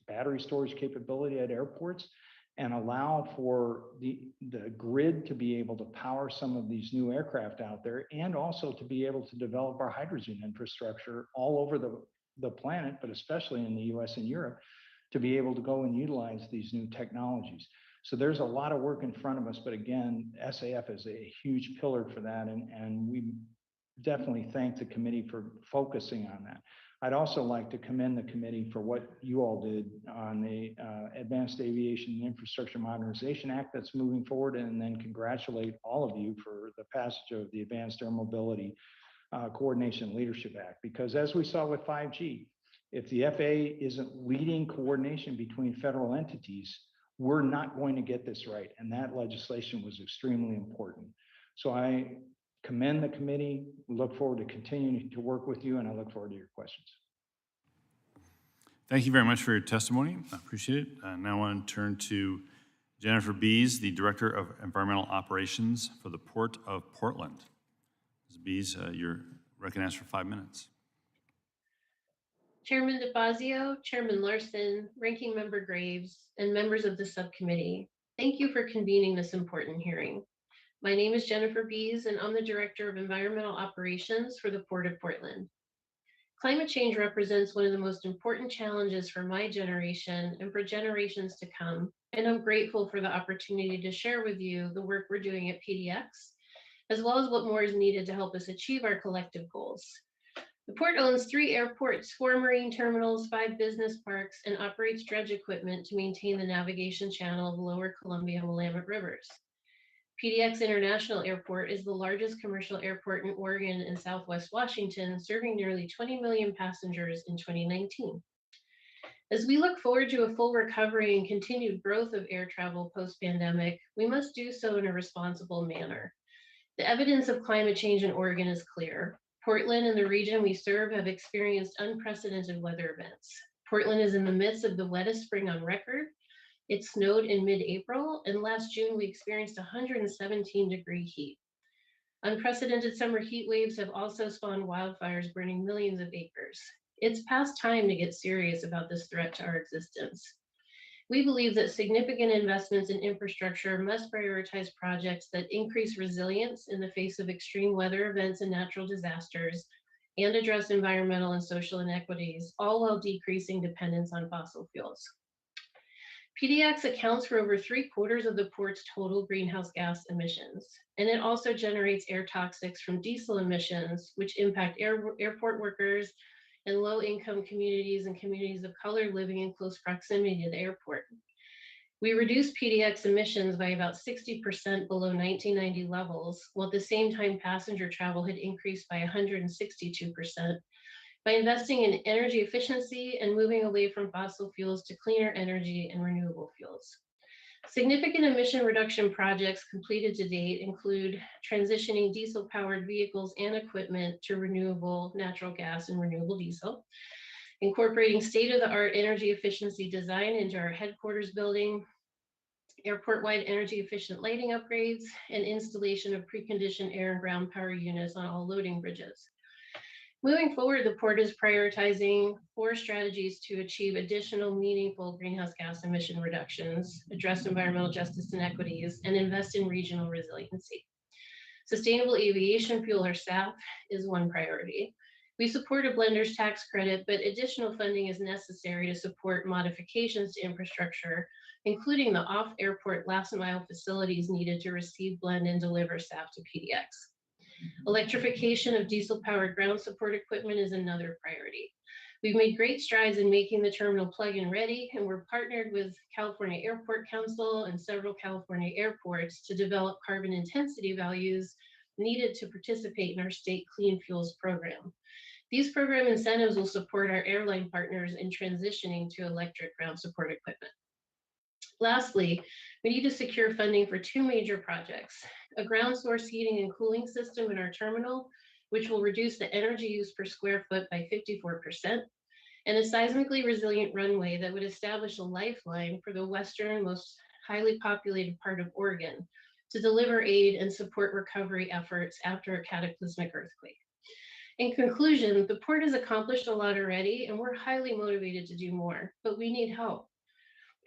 battery storage capability at airports and allow for the grid to be able to power some of these new aircraft out there, and also to be able to develop our hydrogen infrastructure all over the planet, but especially in the US and Europe, to be able to go and utilize these new technologies. So there's a lot of work in front of us, but again, SAF is a huge pillar for that, and we definitely thank the committee for focusing on that. I'd also like to commend the committee for what you all did on the Advanced Aviation and Infrastructure Modernization Act that's moving forward, and then congratulate all of you for the passage of the Advanced Air Mobility Coordination Leadership Act. Because as we saw with 5G, If the FAA isn't leading coordination between federal entities, we're not going to get this right. And that legislation was extremely important. So I commend the committee, look forward to continuing to work with you, and I look forward to your questions. Thank you very much for your testimony. I appreciate it. Now I want to turn to Jennifer Bees, the Director of Environmental Operations for the Port of Portland. Ms. Bees, you're recognized for 5 minutes. Chairman DeFazio, Chairman Larson, Ranking Member Graves, and members of the subcommittee, thank you for convening this important hearing. My name is Jennifer Bees, and I'm the Director of Environmental Operations for the Port of Portland. Climate change represents one of the most important challenges for my generation and for generations to come, and I'm grateful for the opportunity to share with you the work we're doing at PDX, as well as what more is needed to help us achieve our collective goals. The port owns 3 airports, 4 marine terminals, 5 business parks, and operates dredge equipment to maintain the navigation channel of lower Columbia and Willamette rivers. PDX International Airport is the largest commercial airport in Oregon and Southwest Washington, serving nearly 20 million passengers in 2019. As we look forward to a full recovery and continued growth of air travel post-pandemic, we must do so in a responsible manner. The evidence of climate change in Oregon is clear. Portland and the region we serve have experienced unprecedented weather events. Portland is in the midst of the wettest spring on record. It snowed in mid-April, and last June we experienced 117-degree heat. Unprecedented summer heat waves have also spawned wildfires burning millions of acres. It's past time to get serious about this threat to our existence. We believe that significant investments in infrastructure must prioritize projects that increase resilience in the face of extreme weather events and natural disasters, and address environmental and social inequities, all while decreasing dependence on fossil fuels. PDX accounts for over 3/4 of the port's total greenhouse gas emissions, and it also generates air toxics from diesel emissions, which impact airport workers and low-income communities and communities of color living in close proximity to the airport. We reduced PDX emissions by about 60% below 1990 levels, while at the same time passenger travel had increased by 162%, by investing in energy efficiency and moving away from fossil fuels to cleaner energy and renewable fuels. Significant emission reduction projects completed to date include transitioning diesel-powered vehicles and equipment to renewable natural gas and renewable diesel, incorporating state-of-the-art energy efficiency design into our headquarters building, airport-wide energy efficient lighting upgrades, and installation of preconditioned air and ground power units on all loading bridges. Moving forward, the port is prioritizing 4 strategies to achieve additional meaningful greenhouse gas emission reductions, address environmental justice inequities, and invest in regional resiliency. Sustainable aviation fuel, or SAF, is one priority. We support a blender's tax credit, but additional funding is necessary to support modifications to infrastructure, including the off-airport last-mile facilities needed to receive, blend, and deliver SAF to PDX. Electrification of diesel-powered ground support equipment is another priority. We've made great strides in making the terminal plug-in ready, and we're partnered with California Airport Council and several California airports to develop carbon intensity values needed to participate in our state clean fuels program. These program incentives will support our airline partners in transitioning to electric ground support equipment. Lastly, we need to secure funding for 2 major projects: a ground source heating and cooling system in our terminal, which will reduce the energy use per square foot by 54%, and a seismically resilient runway that would establish a lifeline for the western, most highly populated part of Oregon to deliver aid and support recovery efforts after a cataclysmic earthquake. In conclusion, the port has accomplished a lot already, and we're highly motivated to do more, but we need help.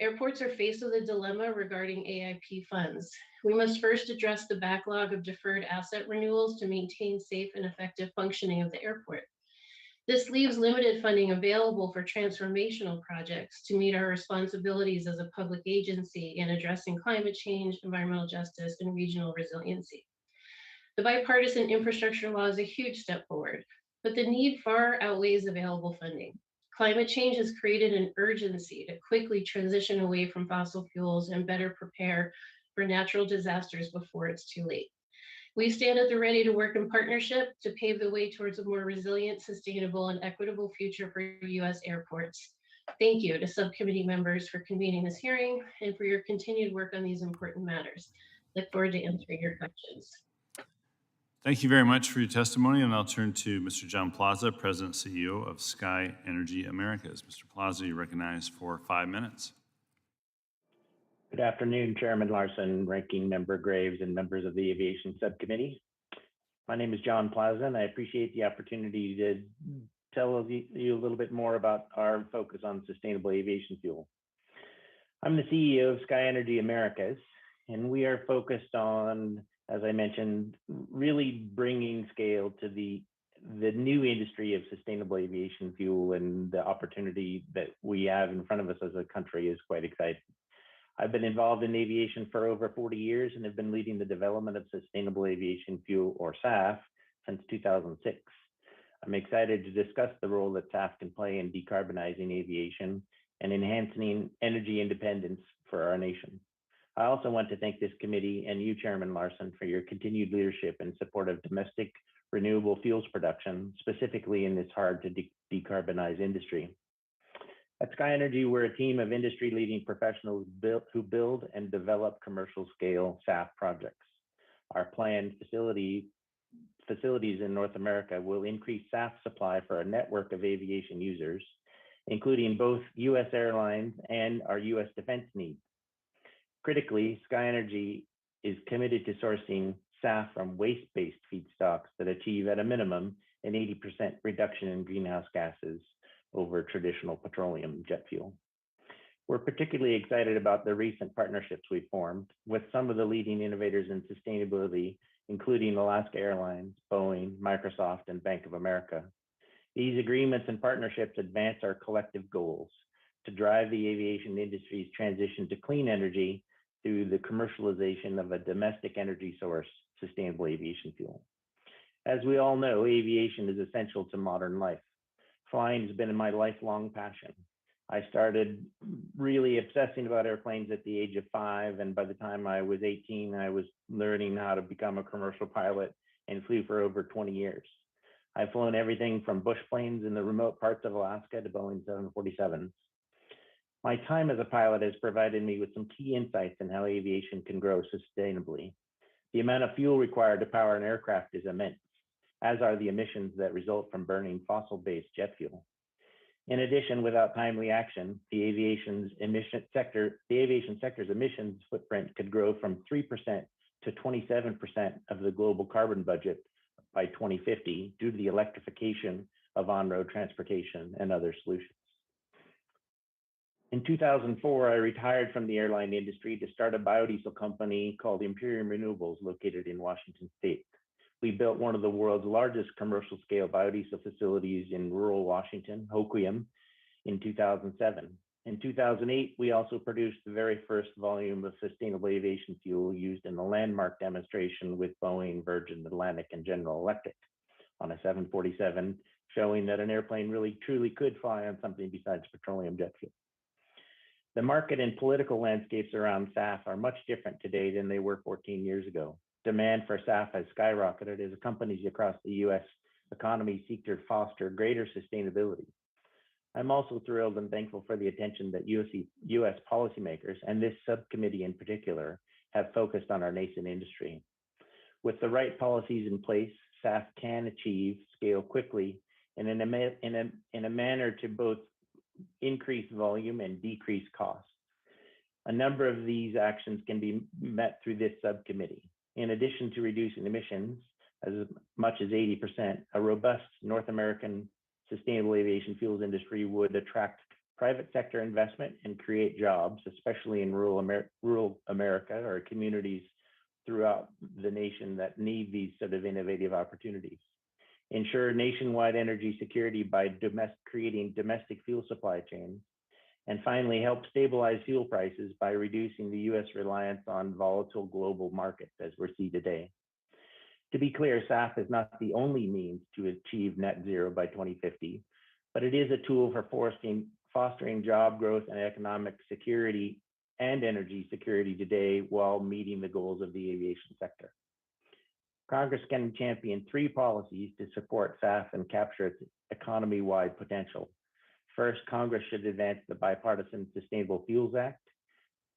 Airports are faced with a dilemma regarding AIP funds. We must first address the backlog of deferred asset renewals to maintain safe and effective functioning of the airport. This leaves limited funding available for transformational projects to meet our responsibilities as a public agency in addressing climate change, environmental justice, and regional resiliency. The bipartisan infrastructure law is a huge step forward, but the need far outweighs available funding. Climate change has created an urgency to quickly transition away from fossil fuels and better prepare for natural disasters before it's too late. We stand at the ready to work in partnership to pave the way towards a more resilient, sustainable, and equitable future for U.S. airports. Thank you to subcommittee members for convening this hearing and for your continued work on these important matters. Look forward to answering your questions. Thank you very much for your testimony, and I'll turn to Mr. John Plaza, President and CEO of Sky Energy Americas. Mr. Plaza, you're recognized for 5 minutes. Good afternoon, Chairman Larson, Ranking Member Graves, and members of the Aviation Subcommittee. My name is John Plaza, and I appreciate the opportunity to tell you a little bit more about our focus on sustainable aviation fuel. I'm the CEO of Sky Energy Americas, and we are focused on, as I mentioned, really bringing scale to the new industry of sustainable aviation fuel, and the opportunity that we have in front of us as a country is quite exciting. I've been involved in aviation for over 40 years and have been leading the development of sustainable aviation fuel, or SAF, since 2006. I'm excited to discuss the role that SAF can play in decarbonizing aviation and enhancing energy independence for our nation. I also want to thank this committee and you, Chairman Larson, for your continued leadership and support of domestic renewable fuels production, specifically in this hard to decarbonize industry. At Sky Energy, we're a team of industry-leading professionals who build and develop commercial-scale SAF projects. Our planned facilities in North America will increase SAF supply for a network of aviation users, including both U.S. airlines and our U.S. defense needs. Critically, Sky Energy is committed to sourcing SAF from waste-based feedstocks that achieve at a minimum an 80% reduction in greenhouse gases over traditional petroleum jet fuel. We're particularly excited about the recent partnerships we've formed with some of the leading innovators in sustainability, including Alaska Airlines, Boeing, Microsoft, and Bank of America. These agreements and partnerships advance our collective goals to drive the aviation industry's transition to clean energy through the commercialization of a domestic energy source, sustainable aviation fuel. As we all know, aviation is essential to modern life. Flying has been my lifelong passion. I started really obsessing about airplanes at the age of 5, and by the time I was 18, I was learning how to become a commercial pilot and flew for over 20 years. I've flown everything from bush planes in the remote parts of Alaska to Boeing 747s. My time as a pilot has provided me with some key insights in how aviation can grow sustainably. The amount of fuel required to power an aircraft is immense, as are the emissions that result from burning fossil-based jet fuel. In addition, without timely action, the aviation sector's emissions footprint could grow from 3% to 27% of the global carbon budget by 2050 due to the electrification of on-road transportation and other solutions. In 2004, I retired from the airline industry to start a biodiesel company called Imperium Renewables, located in Washington State. We built one of the world's largest commercial scale biodiesel facilities in rural Washington, Hoquiam, in 2007. In 2008, we also produced the very first volume of sustainable aviation fuel used in a landmark demonstration with Boeing, Virgin Atlantic, and General Electric on a 747, showing that an airplane really truly could fly on something besides petroleum jet fuel. The market and political landscapes around SAF are much different today than they were 14 years ago. Demand for SAF has skyrocketed as companies across the U.S. economy seek to foster greater sustainability. I'm also thrilled and thankful for the attention that U.S. policymakers, and this subcommittee in particular, have focused on our nascent industry. With the right policies in place, SAF can achieve scale quickly and in a manner to both increase volume and decrease costs. A number of these actions can be met through this subcommittee. In addition to reducing emissions as much as 80%, a robust North American sustainable aviation fuels industry would attract private sector investment and create jobs, especially in rural America or communities throughout the nation that need these sort of innovative opportunities. Ensure nationwide energy security by creating domestic fuel supply chains. And finally, help stabilize fuel prices by reducing the U.S. reliance on volatile global markets as we see today. To be clear, SAF is not the only means to achieve net zero by 2050, but it is a tool for fostering job growth and economic security and energy security today while meeting the goals of the aviation sector. Congress can champion 3 policies to support SAF and capture its economy-wide potential. First, Congress should advance the Bipartisan Sustainable Fuels Act.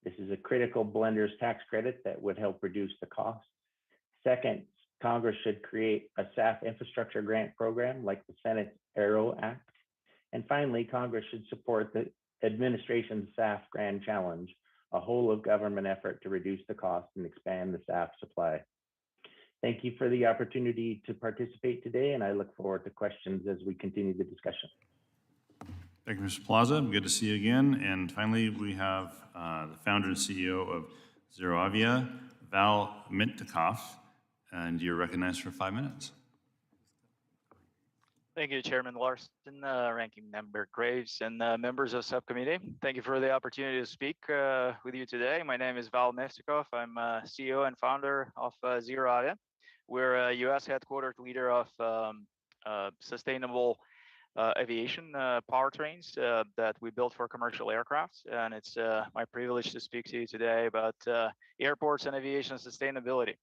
This is a critical blender's tax credit that would help reduce the cost. Second, Congress should create a SAF infrastructure grant program like the Senate's Aero Act. And finally, Congress should support the administration's Saf Grand Challenge, a whole of government effort to reduce the cost and expand the SAF supply. Thank you for the opportunity to participate today, and I look forward to questions as we continue the discussion. Thank you, Mr. Plaza. Good to see you again. And finally, we have the founder and CEO of Zero Avia, Val Mintikoff, and you're recognized for 5 minutes. Thank you, Chairman Larson, Ranking Member Graves, and members of subcommittee. Thank you for the opportunity to speak with you today. My name is Val Mintikoff. I'm CEO and founder of Zero Avia. We're a U.S. headquartered leader of sustainable aviation powertrains that we built for commercial aircraft. And it's my privilege to speak to you today about airports and aviation sustainability.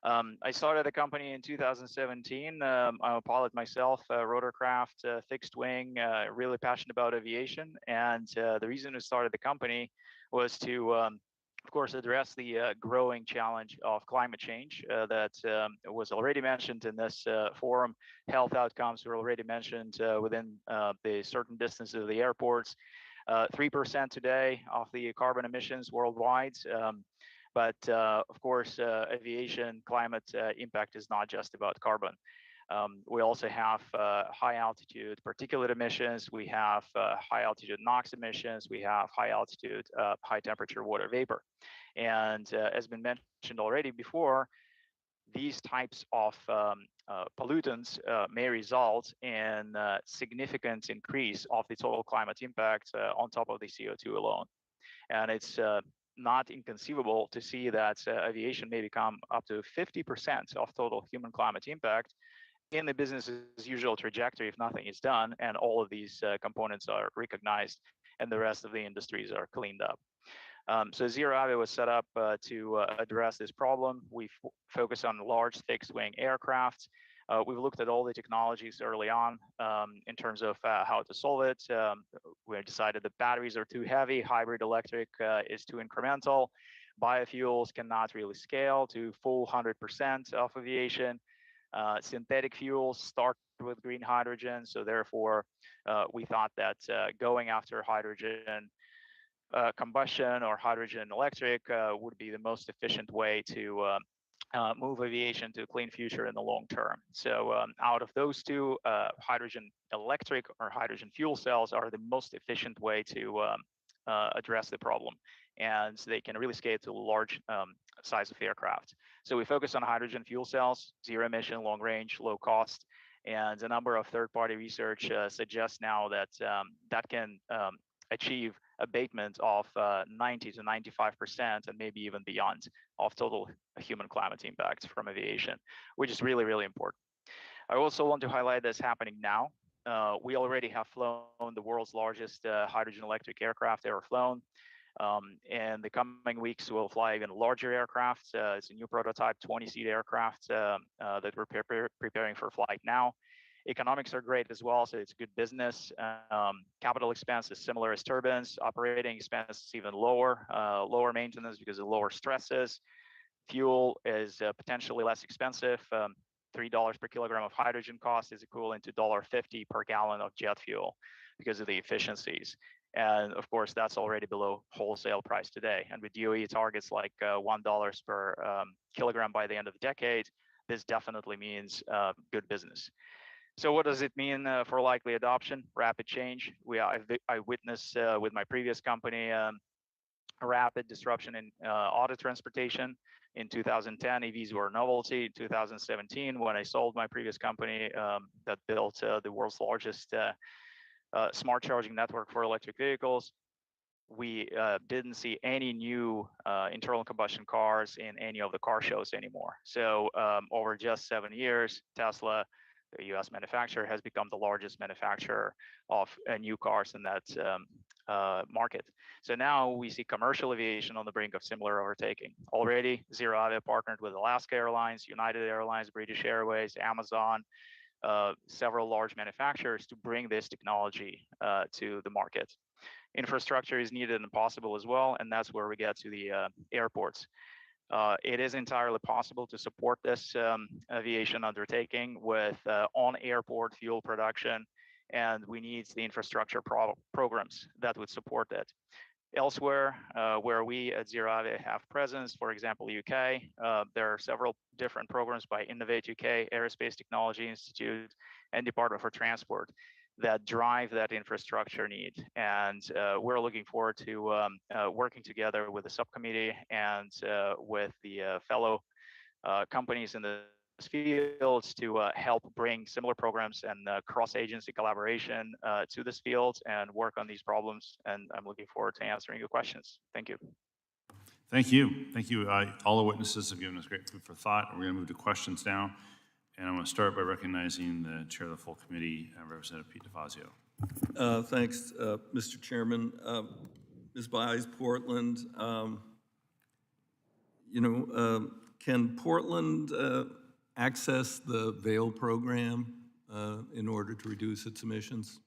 I started the company in 2017. I'm a pilot myself, rotorcraft, fixed wing, really passionate about aviation. And the reason we started the company was to, of course, address the growing challenge of climate change that was already mentioned in this forum. Health outcomes were already mentioned within the certain distances of the airports. 3% today of the carbon emissions worldwide. But of course, aviation climate impact is not just about carbon. We also have high altitude particulate emissions. We have high altitude NOx emissions. We have high altitude, high temperature water vapor. And as been mentioned already before, these types of pollutants may result in significant increase of the total climate impact on top of the CO2 alone. And it's not inconceivable to see that aviation may become up to 50% of total human climate impact in the business as usual trajectory if nothing is done and all of these components are recognized and the rest of the industries are cleaned up. So Zero Avia was set up to address this problem. We focus on large fixed wing aircraft. We've looked at all the technologies early on in terms of how to solve it. We decided that batteries are too heavy, hybrid electric is too incremental, biofuels cannot really scale to full 100% of aviation. Synthetic fuels start with green hydrogen, so therefore we thought that going after hydrogen combustion or hydrogen electric would be the most efficient way to move aviation to a clean future in the long term. So out of those two, hydrogen electric or hydrogen fuel cells are the most efficient way to address the problem. And they can really scale to large size of aircraft. So we focus on hydrogen fuel cells, zero emission, long range, low cost. And a number of third-party research suggests now that that can achieve abatement of 90 to 95% and maybe even beyond of total human climate impact from aviation, which is really, really important. I also want to highlight this happening now. We already have flown the world's largest hydrogen electric aircraft ever flown. In the coming weeks, we'll fly even larger aircraft. It's a new prototype 20-seat aircraft that we're preparing for flight now. Economics are great as well, so it's good business. Capital expense is similar as turbines. Operating expense is even lower, lower maintenance because of lower stresses. Fuel is potentially less expensive. $3 per kilogram of hydrogen cost is equivalent to $1.50 per gallon of jet fuel because of the efficiencies. And of course, that's already below wholesale price today. And with DOE targets like $1 per kilogram by the end of the decade, this definitely means good business. So what does it mean for likely adoption? Rapid change. I witnessed with my previous company a rapid disruption in auto transportation. In 2010, EVs were a novelty. In 2017, when I sold my previous company that built the world's largest smart charging network for electric vehicles, we didn't see any new internal combustion cars in any of the car shows anymore. So over just 7 years, Tesla a US manufacturer, has become the largest manufacturer of new cars in that market. So now we see commercial aviation on the brink of similar overtaking. Already, Zero Avia partnered with Alaska Airlines, United Airlines, British Airways, Amazon, several large manufacturers to bring this technology to the market. Infrastructure is needed and possible as well, and that's where we get to the airports. It is entirely possible to support this aviation undertaking with on-airport fuel production, and we need the infrastructure programs that would support that. Elsewhere, where we at Zero Avia have presence, for example, UK, there are several different programs by Innovate UK, Aerospace Technology Institute, and Department for Transport that drive that infrastructure need. And we're looking forward to working together with the subcommittee and with the fellow companies in the fields to help bring similar programs and cross-agency collaboration to this field and work on these problems. And I'm looking forward to answering your questions. Thank you. Thank you. Thank you. All the witnesses have given us great food for thought. We're going to move to questions now. And I'm going to start by recognizing the chair of the full committee, Representative Pete DeFazio. Thanks, Mr. Chairman. Ms. Byes, Portland, can Portland access the VAIL program in order to reduce its emissions?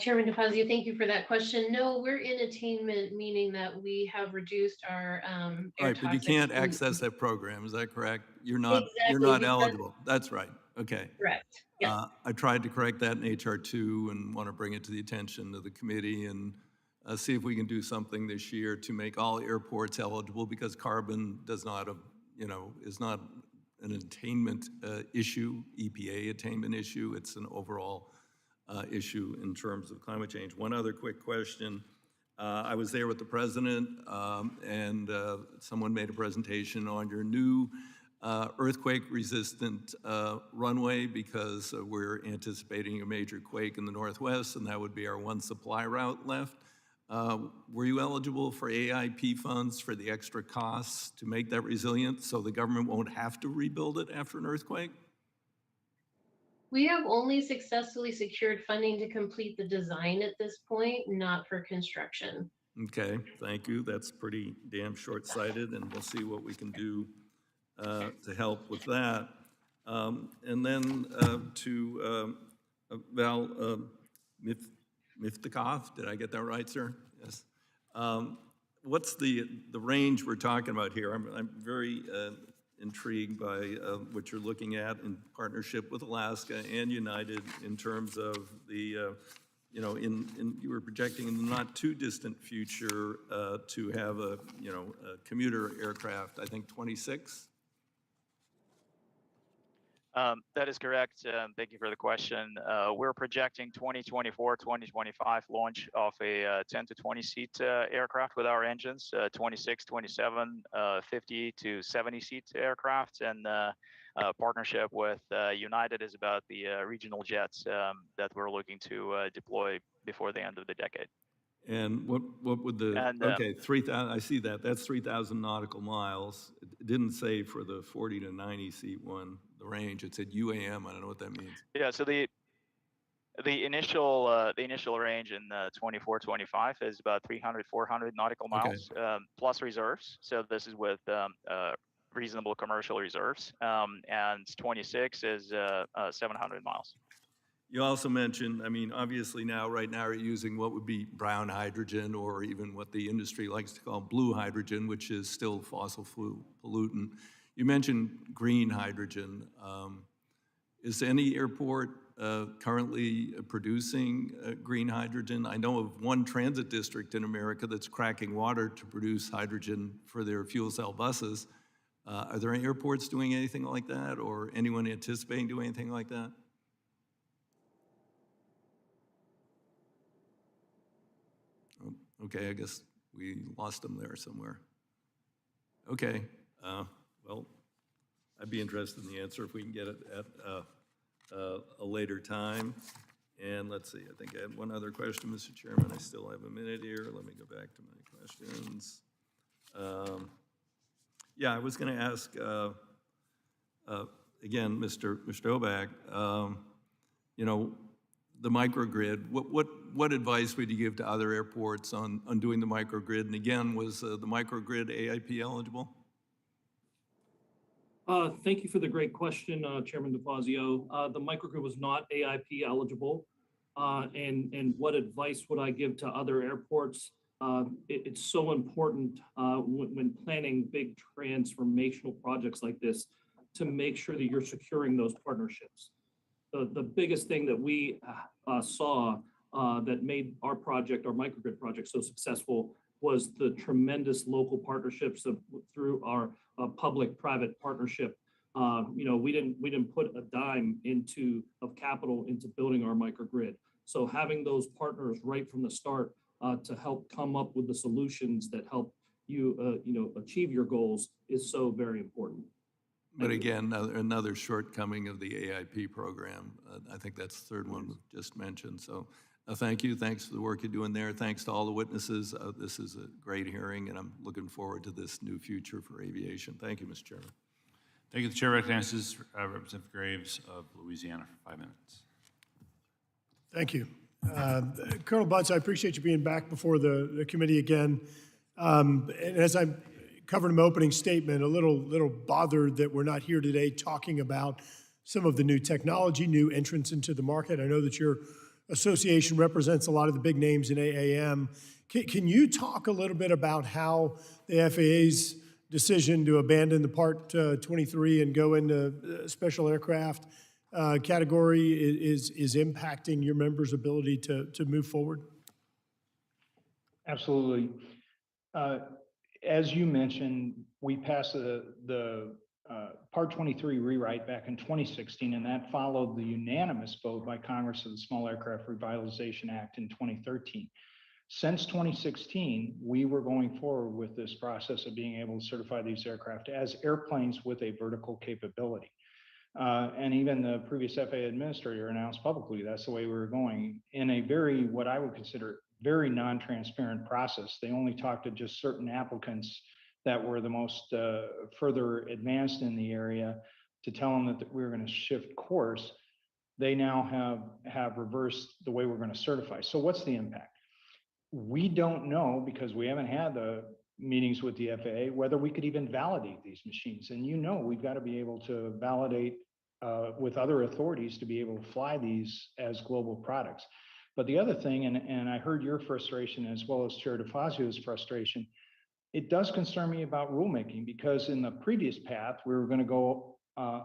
Chairman DeFazio, thank you for that question. No, we're in attainment, meaning that we have reduced our air Right, but you toxics can't from- access that program, is that correct? You're not Exactly, eligible. That's right. Okay. Correct. Yeah. I tried to correct that in HR2 and want to bring it to the attention of the committee and see if we can do something this year to make all airports eligible, because carbon does not, is not an attainment issue, EPA attainment issue. It's an overall issue in terms of climate change. One other quick question. I was there with the president and someone made a presentation on your new earthquake-resistant runway, because we're anticipating a major quake in the Northwest, and that would be our one supply route left. Were you eligible for AIP funds for the extra costs to make that resilient so the government won't have to rebuild it after an earthquake? We have only successfully secured funding to complete the design at this point, not for construction. Okay, thank you. That's pretty damn short-sighted, and we'll see what we can do to help with that. And then to Val Miftakhov, did I get that right, sir? Yes. What's the range we're talking about here? I'm very intrigued by what you're looking at in partnership with Alaska and United in terms of the, you were projecting in the not too distant future to have a commuter aircraft, I think 26? That is correct. Thank you for the question. We're projecting 2024, 2025 launch of a 10 to 20 seat aircraft with our engines, 26, 27, 50 to 70 seat aircraft. And partnership with United is about the regional jets that we're looking to deploy before the end of the decade. And what would the, 3,000, I see that, that's 3,000 nautical miles. It didn't say for the 40 to 90 seat one, the range, it said UAM, I don't know what that means. Yeah, so the initial range in 24-25 is about 300-400 nautical miles, plus reserves. So this is with reasonable commercial reserves, and 26 is 700 miles. You also mentioned, I mean, obviously right now we're using what would be brown hydrogen, or even what the industry likes to call blue hydrogen, which is still fossil fuel pollutant. You mentioned green hydrogen. Is any airport currently producing green hydrogen? I know of one transit district in America that's cracking water to produce hydrogen for their fuel cell buses. Are there any airports doing anything like that, or anyone anticipating doing anything like that? Okay, I guess we lost them there somewhere. Okay, well, I'd be interested in the answer if we can get it at a later time. And let's see, I think I had one other question, Mr. Chairman. I still have a minute here. Let me go back to my questions. Yeah, I was going to ask again, Mr. Hoback, you know, the microgrid, what advice would you give to other airports on doing the microgrid? And again, was the microgrid AIP eligible? Thank you for the great question, Chairman DeFazio. The microgrid was not AIP eligible. And what advice would I give to other airports? It's so important when planning big transformational projects like this to make sure that you're securing those partnerships. The biggest thing that we saw that made our project, our microgrid project, so successful was the tremendous local partnerships through our public-private partnership. You know, we didn't put a dime of capital into building our microgrid. So having those partners right from the start to help come up with the solutions that help you, you know, achieve your goals is so very important. But again, another shortcoming of the AIP program. I think that's the third one we just mentioned. So thank you. Thanks for the work you're doing there. Thanks to all the witnesses. This is a great hearing, and I'm looking forward to this new future for aviation. Thank you, Mr. Chairman. Thank you. The chair recognizes Representative Graves of Louisiana for 5 minutes. Thank you. Colonel Buntz, I appreciate you being back before the committee again. And as I covered in my opening statement, a little bothered that we're not here today talking about some of the new technology, new entrants into the market. I know that your association represents a lot of the big names in AAM. Can you talk a little bit about how the FAA's decision to abandon the Part 23 and go into special aircraft category is impacting your members' ability to move forward? Absolutely. As you mentioned, we passed the Part 23 rewrite back in 2016, and that followed the unanimous vote by Congress of the Small Aircraft Revitalization Act in 2013. Since 2016, we were going forward with this process of being able to certify these aircraft as airplanes with a vertical capability. And even the previous FAA administrator announced publicly that's the way we were going in a very, what I would consider, very non-transparent process. They only talked to just certain applicants that were the most further advanced in the area to tell them that we were going to shift course. They now have reversed the way we're going to certify. So what's the impact? We don't know, because we haven't had the meetings with the FAA, whether we could even validate these machines. And you know, we've got to be able to validate with other authorities to be able to fly these as global products. But the other thing, and I heard your frustration as well as Chair DeFazio's frustration, it does concern me about rulemaking, because in the previous path, we were going to go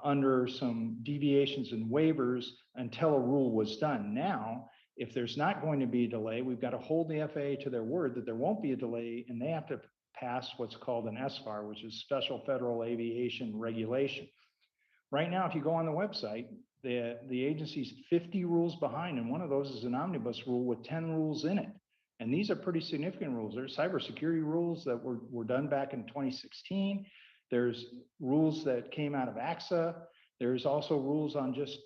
under some deviations and waivers until a rule was done. Now, if there's not going to be a delay, we've got to hold the FAA to their word that there won't be a delay, and they have to pass what's called an SFAR, which is Special Federal Aviation Regulation. Right now, if you go on the website, the agency's 50 rules behind, and one of those is an omnibus rule with 10 rules in it. And these are pretty significant rules. There's cybersecurity rules that were done back in 2016. There's rules that came out of AXA. There's also rules on just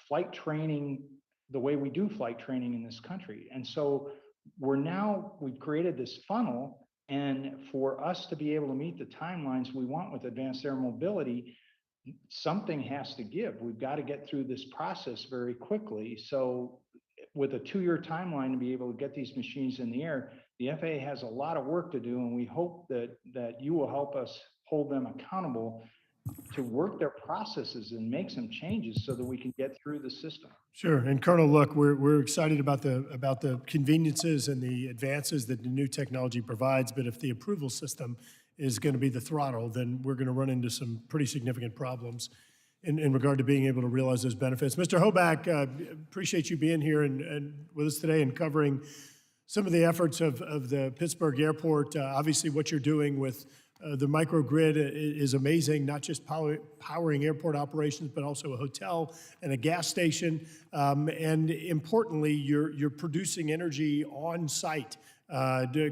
flight training, the way we do flight training in this country. And so we've created this funnel, and for us to be able to meet the timelines we want with advanced air mobility, something has to give. We've got to get through this process very quickly. So with a 2-year timeline to be able to get these machines in the air, the FAA has a lot of work to do, and we hope that you will help us hold them accountable to work their processes and make some changes so that we can get through the system. Sure. And Colonel, look, we're excited about the conveniences and the advances that the new technology provides, but if the approval system is going to be the throttle, then we're going to run into some pretty significant problems in regard to being able to realize those benefits. Mr. Hoback, appreciate you being here and with us today and covering some of the efforts of the Pittsburgh Airport. Obviously, what you're doing with the microgrid is amazing, not just powering airport operations, but also a hotel and a gas station. And importantly, you're producing energy on site,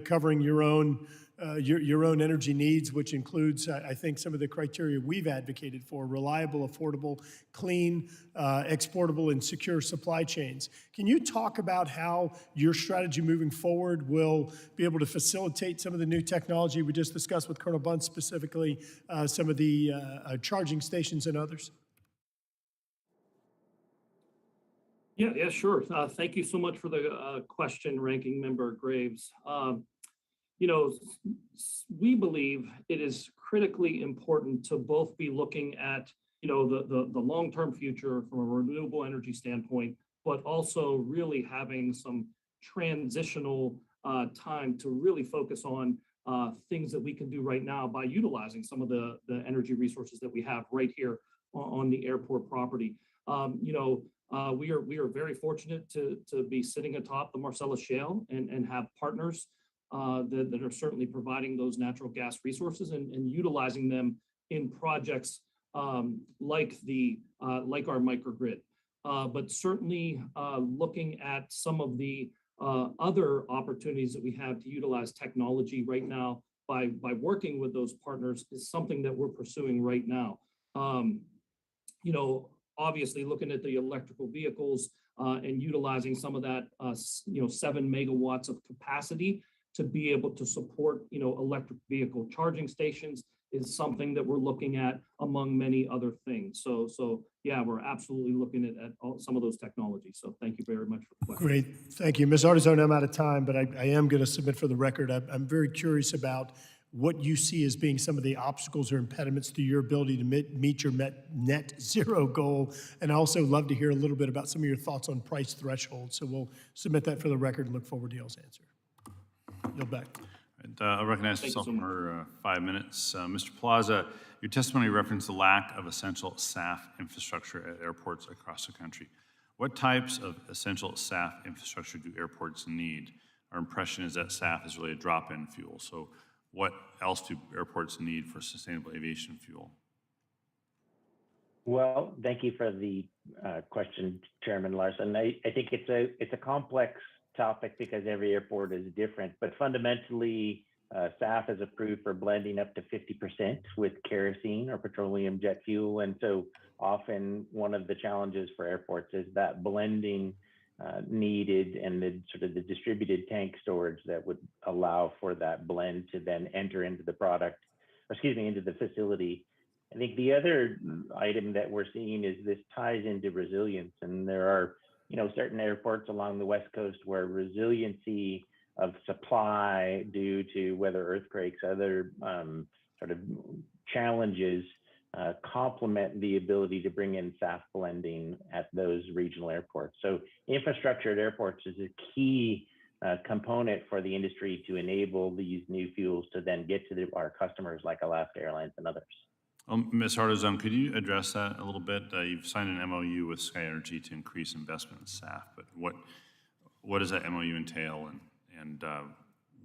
covering your own energy needs, which includes, I think, some of the criteria we've advocated for: reliable, affordable, clean, exportable, and secure supply chains. Can you talk about how your strategy moving forward will be able to facilitate some of the new technology we just discussed with Colonel Buntz, specifically some of the charging stations and others? Yeah, sure. Thank you so much for the question, Ranking Member Graves. You know, we believe it is critically important to both be looking at, you know, the long-term future from a renewable energy standpoint, but also really having some transitional time to really focus on things that we can do right now by utilizing some of the energy resources that we have right here on the airport property. You know, we are very fortunate to be sitting atop the Marcellus Shale and have partners that are certainly providing those natural gas resources and utilizing them in projects like our microgrid. But certainly looking at some of the other opportunities that we have to utilize technology right now by working with those partners is something that we're pursuing right now. You know, obviously looking at the electrical vehicles and utilizing some of that, 7 megawatts of capacity to be able to support, electric vehicle charging stations is something that we're looking at among many other things. So yeah, we're absolutely looking at some of those technologies. So thank you very much for the question. Great, thank you. Ms. Artizone, I'm out of time, but I am going to submit for the record. I'm very curious about what you see as being some of the obstacles or impediments to your ability to meet your net zero goal. And I also love to hear a little bit about some of your thoughts on price thresholds. So we'll submit that for the record and look forward to y'all's answer. Yield back. I'll recognize myself for 5 minutes. Mr. Plaza, your testimony referenced the lack of essential SAF infrastructure at airports across the country. What types of essential SAF infrastructure do airports need? Our impression is that SAF is really a drop-in fuel. So what else do airports need for sustainable aviation fuel? Well, thank you for the question, Chairman Larson. I think it's a complex topic because every airport is different, but fundamentally, SAF is approved for blending up to 50% with kerosene or petroleum jet fuel. And so often one of the challenges for airports is that blending needed and the sort of the distributed tank storage that would allow for that blend to then enter into the product, into the facility. I think the other item that we're seeing is this ties into resilience, and there are certain airports along the West Coast where resiliency of supply due to weather, earthquakes, other sort of challenges complement the ability to bring in SAF blending at those regional airports. So infrastructure at airports is a key component for the industry to enable these new fuels to then get to our customers like Alaska Airlines and others. Ms. Artizone, could you address that a little bit? You've signed an MOU with Sky Energy to increase investment in SAF, but what does that MOU entail, and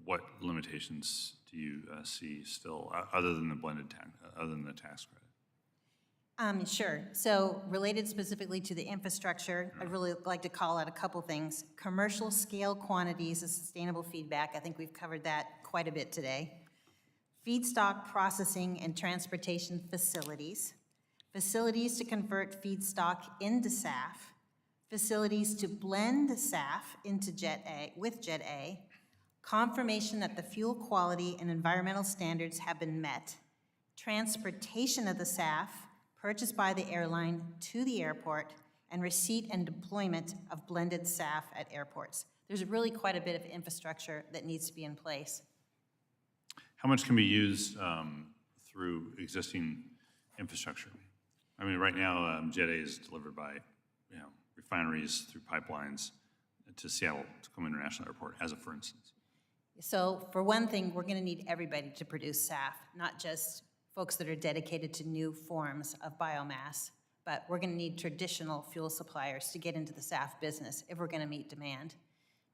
what limitations do you see still, other than the tax credit? Sure. So related specifically to the infrastructure, I'd really like to call out a couple things. Commercial scale quantities of sustainable feedback. I think we've covered that quite a bit today. Feedstock processing and transportation facilities. Facilities to convert feedstock into SAF. Facilities to blend SAF into Jet A with Jet A. Confirmation that the fuel quality and environmental standards have been met. Transportation of the SAF purchased by the airline to the airport, and receipt and deployment of blended SAF at airports. There's really quite a bit of infrastructure that needs to be in place. How much can be used through existing infrastructure? I mean, right now, Jet A is delivered by, refineries through pipelines to Seattle Tacoma International Airport, as a for instance. So for one thing, we're gonna need everybody to produce SAF, not just folks that are dedicated to new forms of biomass, but we're gonna need traditional fuel suppliers to get into the SAF business if we're gonna meet demand.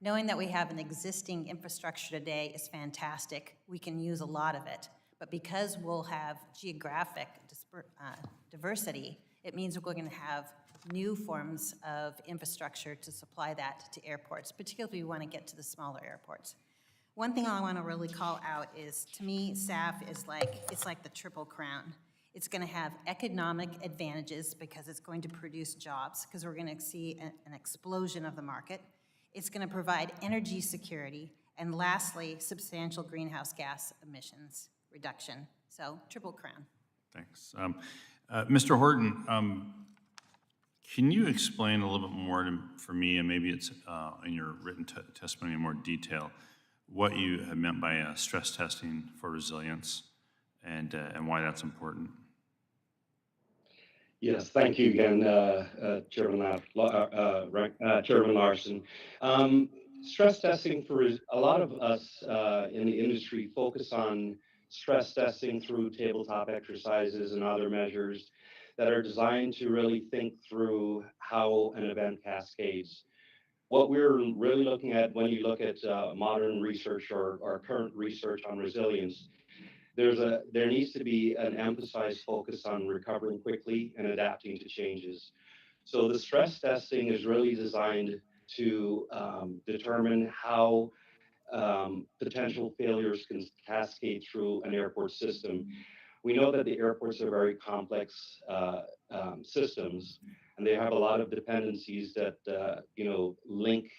Knowing that we have an existing infrastructure today is fantastic. We can use a lot of it, but because we'll have geographic diversity, it means we're gonna have new forms of infrastructure to supply that to airports, particularly if we wanna get to the smaller airports. One thing I want to really call out is, to me, SAF is it's like the Triple Crown. It's going to have economic advantages because it's going to produce jobs, because we're going to see an explosion of the market. It's going to provide energy security, and lastly, substantial greenhouse gas emissions reduction. So, Triple Crown. Thanks. Mr. Horton, Can you explain a little bit more for me, and maybe it's in your written testimony in more detail, what you have meant by stress testing for resilience and why that's important? Yes, thank you again, Chairman Larson. Stress testing for a lot of us in the industry focus on stress testing through tabletop exercises and other measures that are designed to really think through how an event cascades. What we're really looking at when you look at modern research or current research on resilience, there needs to be an emphasized focus on recovering quickly and adapting to changes. So the stress testing is really designed to determine how potential failures can cascade through an airport system. We know that the airports are very complex systems, and they have a lot of dependencies that link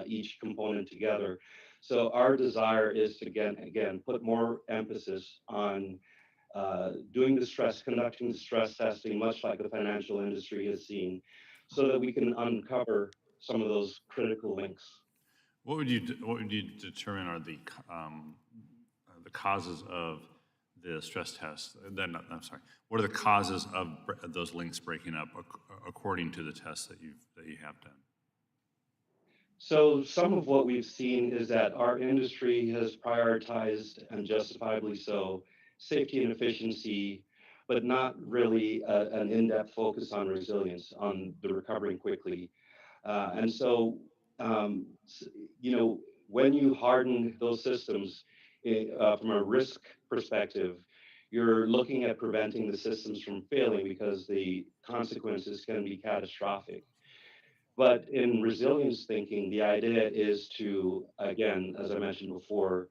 each component together. So our desire is to again put more emphasis on conducting the stress testing, much like the financial industry has seen, so that we can uncover some of those critical links. What would you determine are the causes of the stress test? I'm sorry. What are the causes of those links breaking up according to the tests that you have done? So some of what we've seen is that our industry has prioritized, and justifiably so, safety and efficiency, but not really an in-depth focus on resilience, on the recovering quickly. And so, when you harden those systems from a risk perspective, you're looking at preventing the systems from failing because the consequences can be catastrophic. But in resilience thinking, the idea is to, again, as I mentioned before,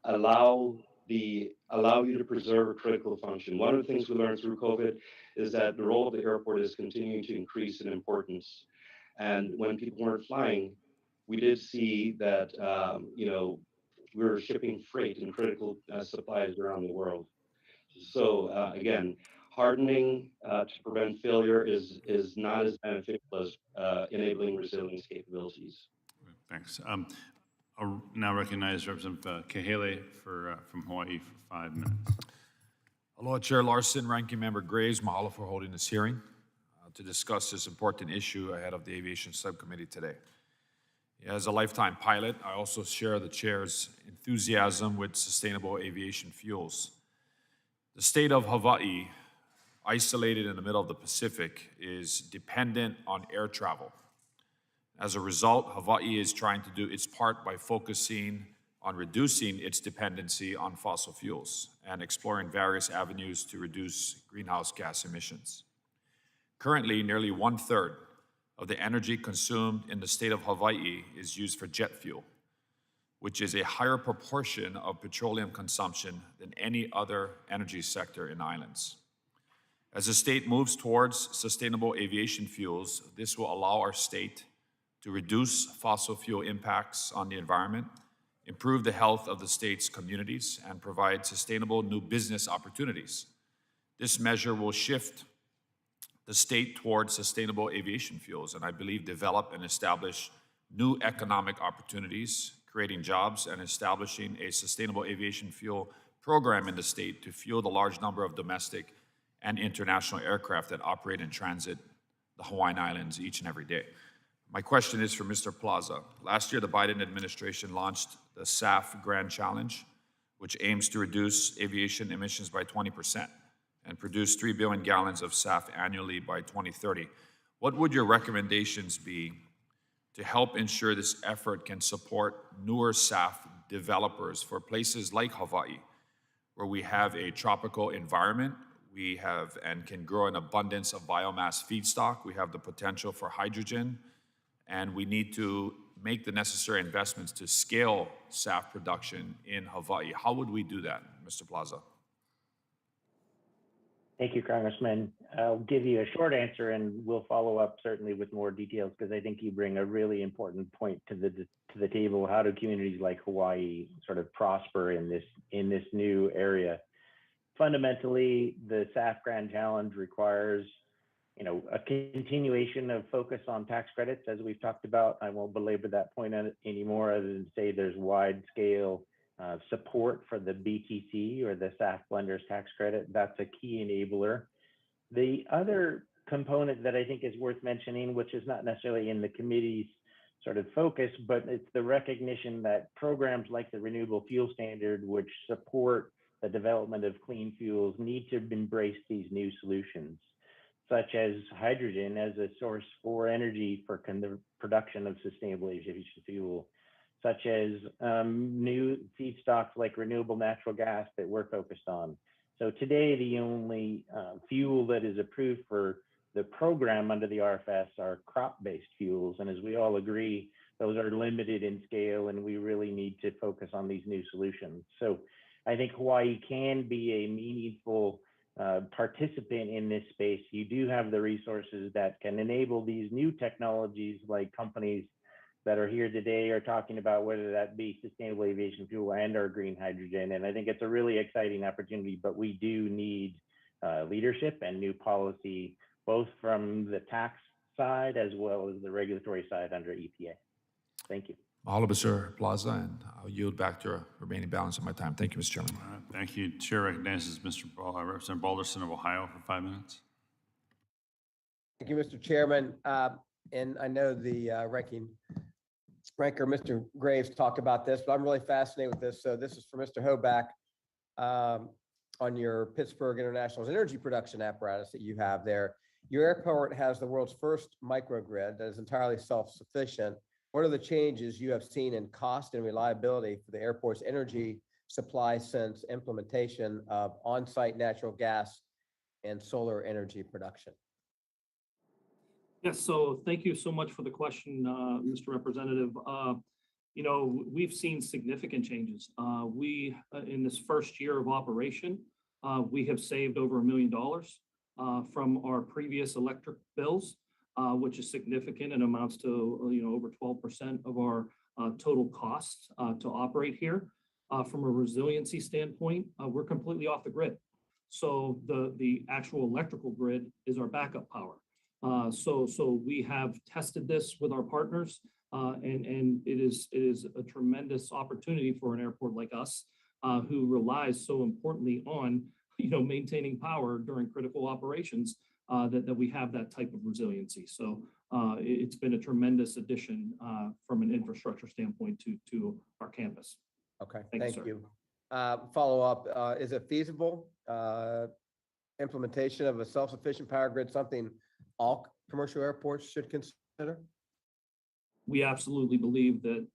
allow you to preserve a critical function. One of the things we learned through COVID is that the role of the airport is continuing to increase in importance. And when people weren't flying, we did see that, we were shipping freight and critical supplies around the world. So again, hardening to prevent failure is not as beneficial as enabling resilience capabilities. Thanks. I'll now recognize Representative Kahele from Hawaii for 5 minutes. Aloha, Chair Larson, Ranking Member Graves, mahalo for holding this hearing to discuss this important issue ahead of the Aviation Subcommittee today. As a lifetime pilot, I also share the Chair's enthusiasm with sustainable aviation fuels. The state of Hawaii, isolated in the middle of the Pacific, is dependent on air travel. As a result, Hawaii is trying to do its part by focusing on reducing its dependency on fossil fuels and exploring various avenues to reduce greenhouse gas emissions. Currently, nearly 1/3 of the energy consumed in the state of Hawaii is used for jet fuel, which is a higher proportion of petroleum consumption than any other energy sector in islands. As the state moves towards sustainable aviation fuels, this will allow our state to reduce fossil fuel impacts on the environment, improve the health of the state's communities, and provide sustainable new business opportunities. This measure will shift the state towards sustainable aviation fuels, and I believe develop and establish new economic opportunities, creating jobs and establishing a sustainable aviation fuel program in the state to fuel the large number of domestic and international aircraft that operate in transit the Hawaiian Islands each and every day. My question is for Mr. Plaza. Last year, the Biden administration launched the Saf Grand Challenge, which aims to reduce aviation emissions by 20% and produce 3 billion gallons of SAF annually by 2030. What would your recommendations be to help ensure this effort can support newer SAF developers for places like Hawaii, where we have a tropical environment, we have and can grow an abundance of biomass feedstock, we have the potential for hydrogen, and we need to make the necessary investments to scale SAF production in Hawaii? How would we do that, Mr. Plaza? Thank you, Congressman. I'll give you a short answer, and we'll follow up certainly with more details, because I think you bring a really important point to the table. How do communities like Hawaii sort of prosper in this new area? Fundamentally, the Saf Grand Challenge requires a continuation of focus on tax credits, as we've talked about. I won't belabor that point anymore, other than say there's wide scale support for the BTC, or the Saf Blenders tax credit. That's a key enabler. The other component that I think is worth mentioning, which is not necessarily in the committee's sort of focus, but it's the recognition that programs like the Renewable Fuel Standard, which support the development of clean fuels, need to embrace these new solutions, such as hydrogen as a source for energy for the production of sustainable aviation fuel, such as new feedstocks like renewable natural gas that we're focused on. So today, the only fuel that is approved for the program under the RFS are crop-based fuels. And as we all agree, those are limited in scale, and we really need to focus on these new solutions. So I think Hawaii can be a meaningful participant in this space. You do have the resources that can enable these new technologies, like companies that are here today are talking about, whether that be sustainable aviation fuel and or green hydrogen. And I think it's a really exciting opportunity, but we do need leadership and new policy, both from the tax side as well as the regulatory side under EPA. Thank you. Mahalo, Mr. Plaza, and I'll yield back the remaining balance of my time. Thank you, Mr. Chairman. All right, thank you. Chair recognizes Representative Balderson of Ohio for 5 minutes. Thank you, Mr. Chairman. And I know the ranker, Mr. Graves, talked about this, but I'm really fascinated with this. So this is for Mr. Hoback on your Pittsburgh International's energy production apparatus that you have there. Your airport has the world's first microgrid that is entirely self-sufficient. What are the changes you have seen in cost and reliability for the airport's energy supply since implementation of on-site natural gas and solar energy production? Yes, so thank you so much for the question, Mr. Representative. We've seen significant changes. In this first year of operation, we have saved over $1 million from our previous electric bills, which is significant and amounts to over 12% of our total costs to operate here. From a resiliency standpoint, we're completely off the grid. So the actual electrical grid is our backup power. So we have tested this with our partners, and it is a tremendous opportunity for an airport like us, who relies so importantly on maintaining power during critical operations, that we have that type of resiliency. So it's been a tremendous addition from an infrastructure standpoint to our campus. Okay, Thank you. Follow up, is it feasible implementation of a self-sufficient power grid, something all commercial airports should consider? We absolutely believe that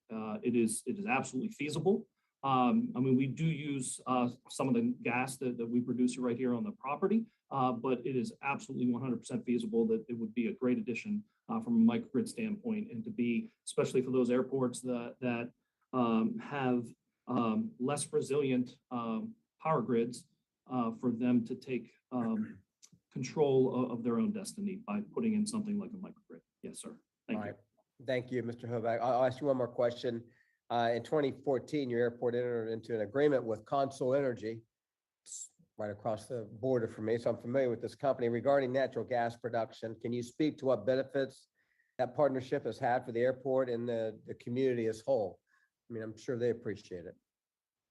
it is absolutely feasible. We do use some of the gas that we produce right here on the property, but it is absolutely 100% feasible that it would be a great addition from a microgrid standpoint, and to be, especially for those airports that have less resilient power grids, for them to take control of their own destiny by putting in something like a microgrid. Yes, sir. Thank you. Thank you, Mr. Hoback. I'll ask you one more question. In 2014, your airport entered into an agreement with Consol Energy, right across the border from me, so I'm familiar with this company, regarding natural gas production. Can you speak to what benefits that partnership has had for the airport and the community as whole? I'm sure they appreciate it.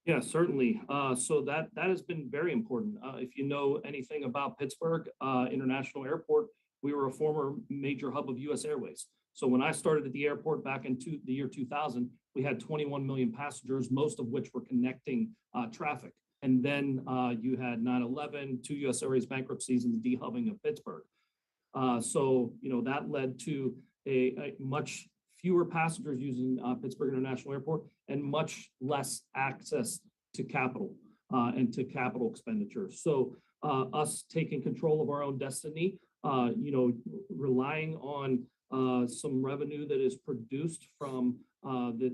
Yeah, certainly. So that has been very important. If you know anything about Pittsburgh International Airport, we were a former major hub of U.S. Airways. So when I started at the airport back in the year 2000, we had 21 million passengers, most of which were connecting traffic. And then you had 9/11, 2 U.S. Airways bankruptcies, and the dehubbing of Pittsburgh. So that led to a much fewer passengers using Pittsburgh International Airport and much less access to capital and to capital expenditures. So us taking control of our own destiny, relying on some revenue that is produced from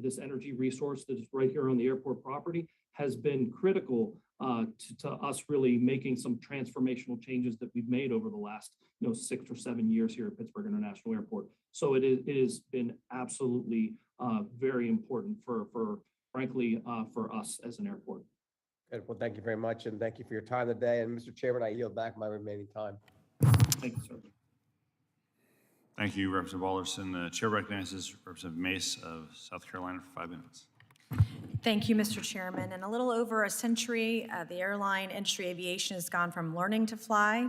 this energy resource that is right here on the airport property, has been critical to us really making some transformational changes that we've made over the last 6 or 7 years here at Pittsburgh International Airport. So it has been absolutely very important frankly, for us as an airport. Good. Well, thank you very much, and thank you for your time today. And Mr. Chairman, I yield back my remaining time. Thank you, sir. Thank you, Representative Alderson. The chair recognizes Representative Mace of South Carolina for 5 minutes. Thank you, Mr. Chairman. In a little over a century, the airline industry aviation has gone from learning to fly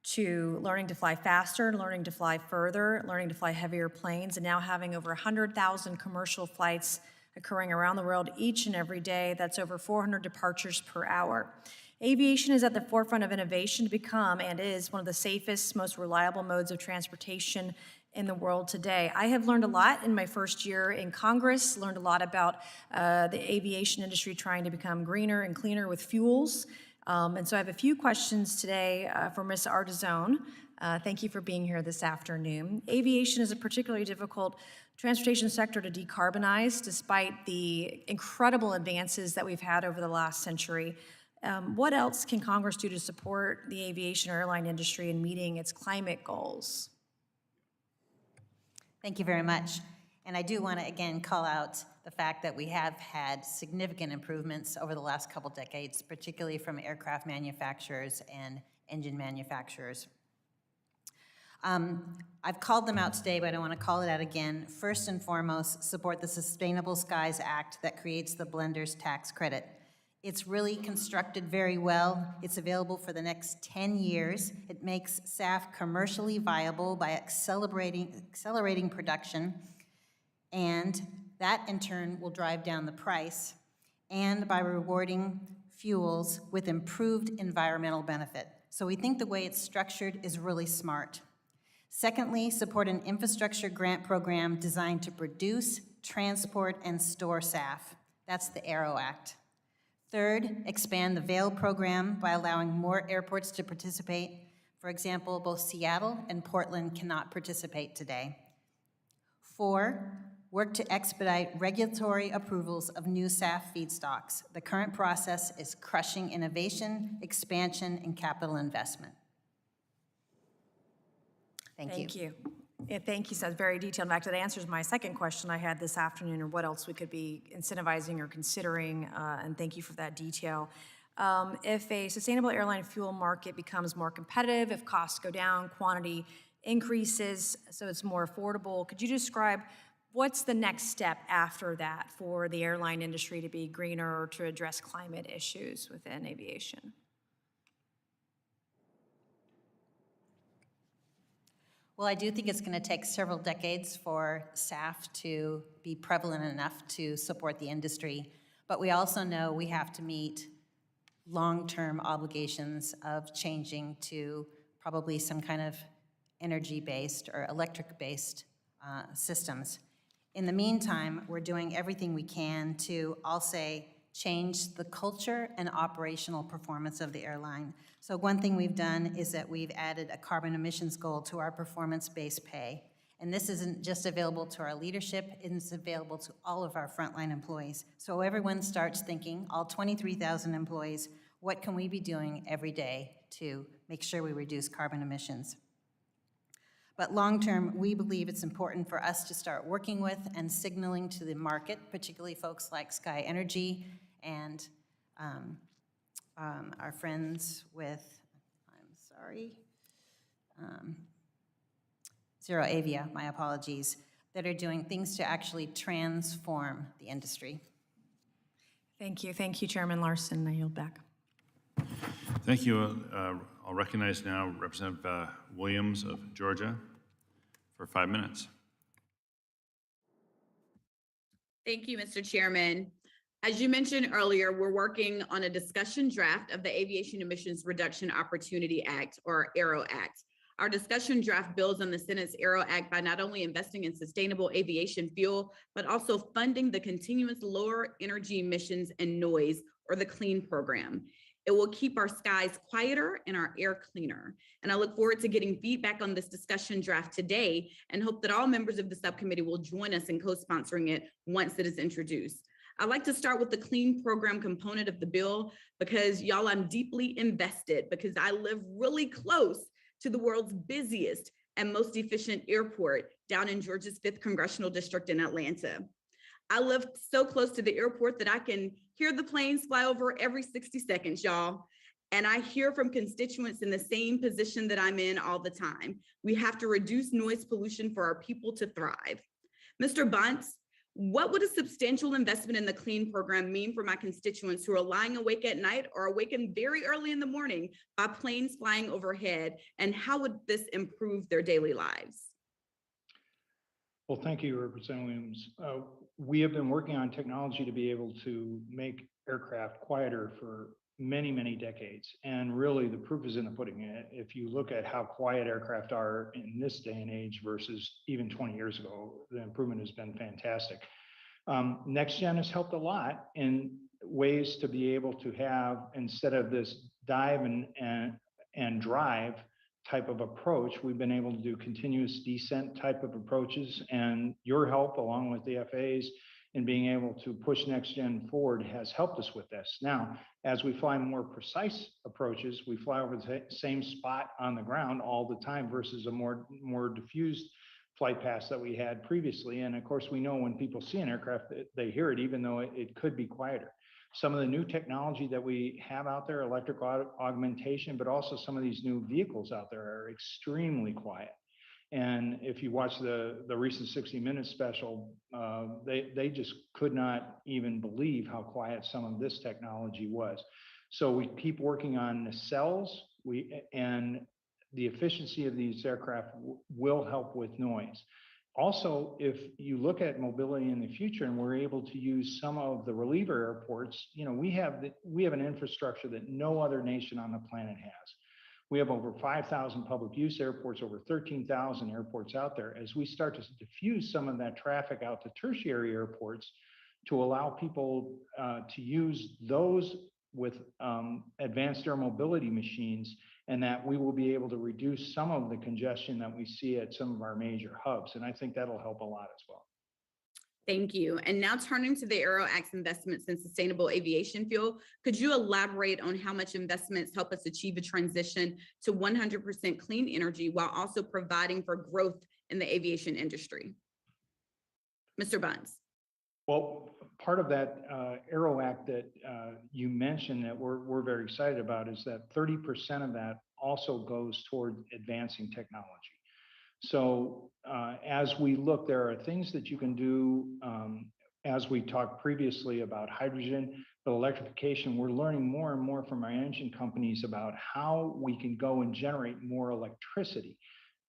faster, learning to fly further, learning to fly heavier planes, and now having over 100,000 commercial flights occurring around the world each and every day. That's over 400 departures per hour. Aviation is at the forefront of innovation to become and is one of the safest, most reliable modes of transportation in the world today. I have learned a lot in my first year in Congress, learned a lot about the aviation industry trying to become greener and cleaner with fuels. And so I have a few questions today for Ms. Artizone. Thank you for being here this afternoon. Aviation is a particularly difficult transportation sector to decarbonize, despite the incredible advances that we've had over the last century. What else can Congress do to support the aviation airline industry in meeting its climate goals? Thank you very much. And I do want to again call out the fact that we have had significant improvements over the last couple decades, particularly from aircraft manufacturers and engine manufacturers. I've called them out today, but I want to call it out again. First and foremost, support the Sustainable Skies Act that creates the blender's tax credit. It's really constructed very well. It's available for the next 10 years. It makes SAF commercially viable by accelerating production, and that in turn will drive down the price, and by rewarding fuels with improved environmental benefit. So we think the way it's structured is really smart. Secondly, support an infrastructure grant program designed to produce, transport, and store SAF. That's the Aero Act. Third, expand the VAIL program by allowing more airports to participate. For example, both Seattle and Portland cannot participate today. 4, work to expedite regulatory approvals of new SAF feedstocks. The current process is crushing innovation, expansion, and capital investment. Thank you. Yeah, thank you. So that's very detailed. In fact, that answers my second question I had this afternoon, or what else we could be incentivizing or considering, and thank you for that detail. If a sustainable airline fuel market becomes more competitive, if costs go down, quantity increases, so it's more affordable, could you describe what's the next step after that for the airline industry to be greener or to address climate issues within aviation? Well, I do think it's going to take several decades for SAF to be prevalent enough to support the industry, but we also know we have to meet long-term obligations of changing to probably some kind of energy-based or electric-based systems. In the meantime, we're doing everything we can to, I'll say, change the culture and operational performance of the airline. So one thing we've done is that we've added a carbon emissions goal to our performance-based pay. And this isn't just available to our leadership, it's available to all of our frontline employees. So everyone starts thinking, all 23,000 employees, what can we be doing every day to make sure we reduce carbon emissions? But long-term, we believe it's important for us to start working with and signaling to the market, particularly folks like Sky Energy and our friends with, Zero Avia, my apologies, that are doing things to actually transform the industry. Thank you. Thank you, Chairman Larson. I yield back. Thank you. I'll recognize now Representative Williams of Georgia for 5 minutes. Thank you, Mr. Chairman. As you mentioned earlier, we're working on a discussion draft of the Aviation Emissions Reduction Opportunity Act, or AERO Act. Our discussion draft builds on the Senate's AERO Act by not only investing in sustainable aviation fuel, but also funding the Continuous Lower Energy Emissions and Noise, or the CLEAN program. It will keep our skies quieter and our air cleaner. And I look forward to getting feedback on this discussion draft today and hope that all members of the subcommittee will join us in co-sponsoring it once it is introduced. I'd like to start with the CLEAN program component of the bill because y'all, I'm deeply invested because I live really close to the world's busiest and most efficient airport down in Georgia's 5th Congressional District in Atlanta. I live so close to the airport that I can hear the planes fly over every 60 seconds, y'all. And I hear from constituents in the same position that I'm in all the time. We have to reduce noise pollution for our people to thrive. Mr. Buntz, what would a substantial investment in the CLEAN program mean for my constituents who are lying awake at night or awakened very early in the morning by planes flying overhead? And how would this improve their daily lives? Well, thank you, Representative Williams. We have been working on technology to be able to make aircraft quieter for many, many decades. And really the proof is in the pudding. If you look at how quiet aircraft are in this day and age versus even 20 years ago, the improvement has been fantastic. NextGen has helped a lot in ways to be able to have, instead of this dive and drive type of approach, we've been able to do continuous descent type of approaches, and your help along with the FAA's in being able to push NextGen forward has helped us with this. Now, as we fly more precise approaches, we fly over the same spot on the ground all the time versus a more diffused flight paths that we had previously. And of course, we know when people see an aircraft, they hear it, even though it could be quieter. Some of the new technology that we have out there, electric augmentation, but also some of these new vehicles out there are extremely quiet. And if you watch the recent 60 Minutes special, they just could not even believe how quiet some of this technology was. So we keep working on the cells, and the efficiency of these aircraft will help with noise. Also, if you look at mobility in the future and we're able to use some of the reliever airports, you know, we have an infrastructure that no other nation on the planet has. We have over 5,000 public use airports, over 13,000 airports out there. As we start to diffuse some of that traffic out to tertiary airports to allow people to use those with advanced air mobility machines, and that we will be able to reduce some of the congestion that we see at some of our major hubs. And I think that'll help a lot as well. Thank you. And now turning to the Aero Act's investments in sustainable aviation fuel, could you elaborate on how much investments help us achieve a transition to 100% clean energy while also providing for growth in the aviation industry? Mr. Buntz. Well, part of that Aero Act that you mentioned that we're very excited about is that 30% of that also goes toward advancing technology. So as we look, there are things that you can do, as we talked previously about hydrogen, but electrification, we're learning more and more from our engine companies about how we can go and generate more electricity.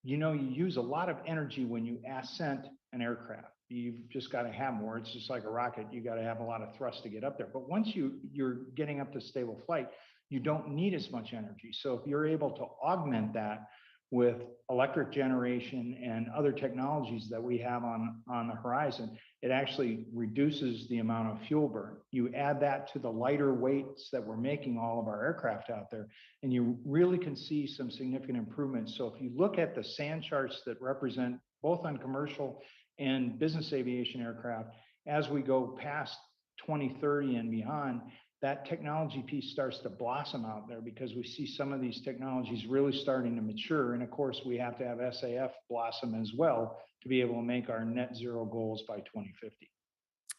You know, you use a lot of energy when you ascent an aircraft. You've just got to have more. It's just like a rocket. You got to have a lot of thrust to get up there. But once you're getting up to stable flight, you don't need as much energy. So if you're able to augment that with electric generation and other technologies that we have on the horizon, it actually reduces the amount of fuel burn. You add that to the lighter weights that we're making all of our aircraft out there, and you really can see some significant improvements. So if you look at the sand charts that represent both on commercial and business aviation aircraft, as we go past 2030 and beyond, that technology piece starts to blossom out there because we see some of these technologies really starting to mature. And of course, we have to have SAF blossom as well to be able to make our net zero goals by 2050.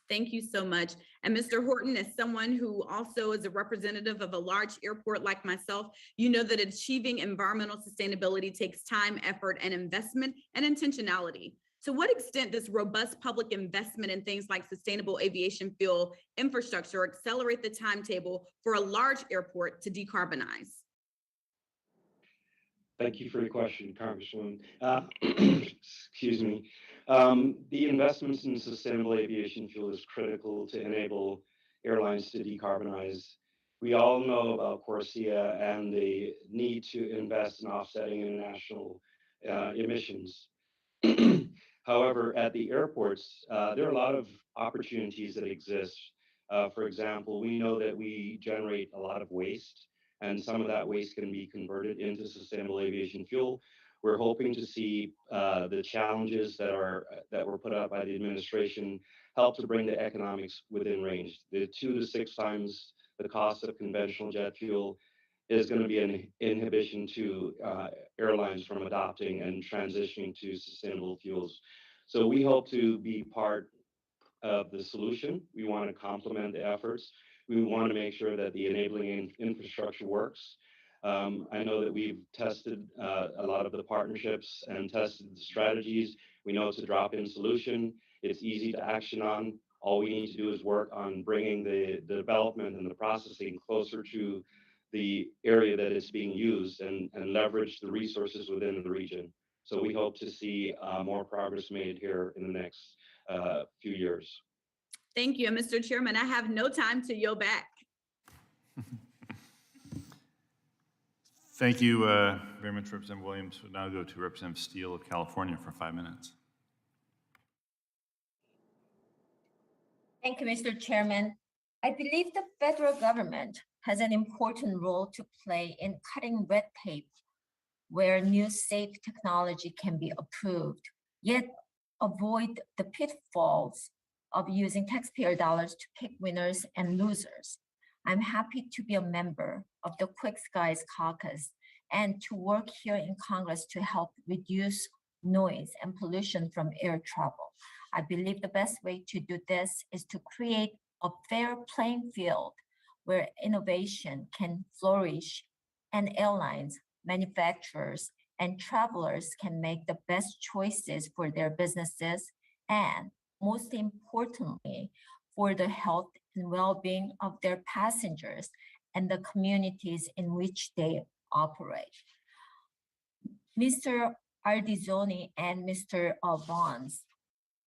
Thank you so much. And Mr. Horton, as someone who also is a representative of a large airport like myself, you know that achieving environmental sustainability takes time, effort, and investment and intentionality. To what extent does robust public investment in things like sustainable aviation fuel infrastructure accelerate the timetable for a large airport to decarbonize? Thank you for your question, Congresswoman. Excuse me. The investments in sustainable aviation fuel is critical to enable airlines to decarbonize. We all know about CORSIA and the need to invest in offsetting international emissions. However, at the airports, there are a lot of opportunities that exist. For example, we know that we generate a lot of waste, and some of that waste can be converted into sustainable aviation fuel. We're hoping to see the challenges that were put up by the administration help to bring the economics within range. The 2 to 6 times the cost of conventional jet fuel is going to be an inhibition to airlines from adopting and transitioning to sustainable fuels. So we hope to be part of the solution. We want to complement the efforts. we want to make sure that the enabling infrastructure works. I know that we've tested a lot of the partnerships and tested the strategies. We know it's a drop-in solution. It's easy to action on. All we need to do is work on bringing the development and the processing closer to the area that is being used and leverage the resources within the region. So we hope to see more progress made here in the next few years. Thank you. And Mr. Chairman, I have no time to yield back. Thank you very much, Representative Williams. We'll now go to Representative Steele of California for 5 minutes. Thank you, Mr. Chairman. I believe the federal government has an important role to play in cutting red tape where new safe technology can be approved, yet avoid the pitfalls of using taxpayer dollars to pick winners and losers. I'm happy to be a member of the Quick Skies Caucus and to work here in Congress to help reduce noise and pollution from air travel. I believe the best way to do this is to create a fair playing field where innovation can flourish and airlines, manufacturers, and travelers can make the best choices for their businesses and, most importantly, for the health and well-being of their passengers and the communities in which they operate. Mr. Ardizoni and Mr. Buntz,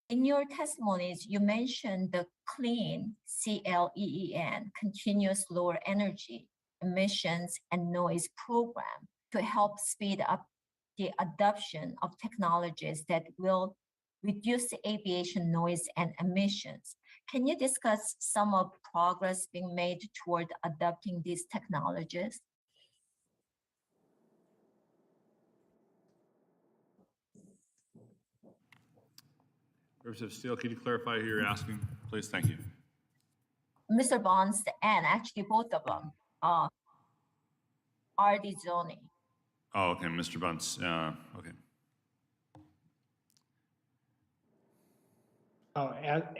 in your testimonies, you mentioned the CLEAN, C-L-E-E-N, Continuous Lower Energy Emissions and Noise Program to help speed up the adoption of technologies that will reduce the aviation noise and emissions. Can you discuss some of the progress being made toward adopting these technologies? Representative Steele, could you clarify who you're asking, please? Thank you. Mr. Buntz and actually both of them are the zoning. Oh, okay, Mr. Buntz. Okay.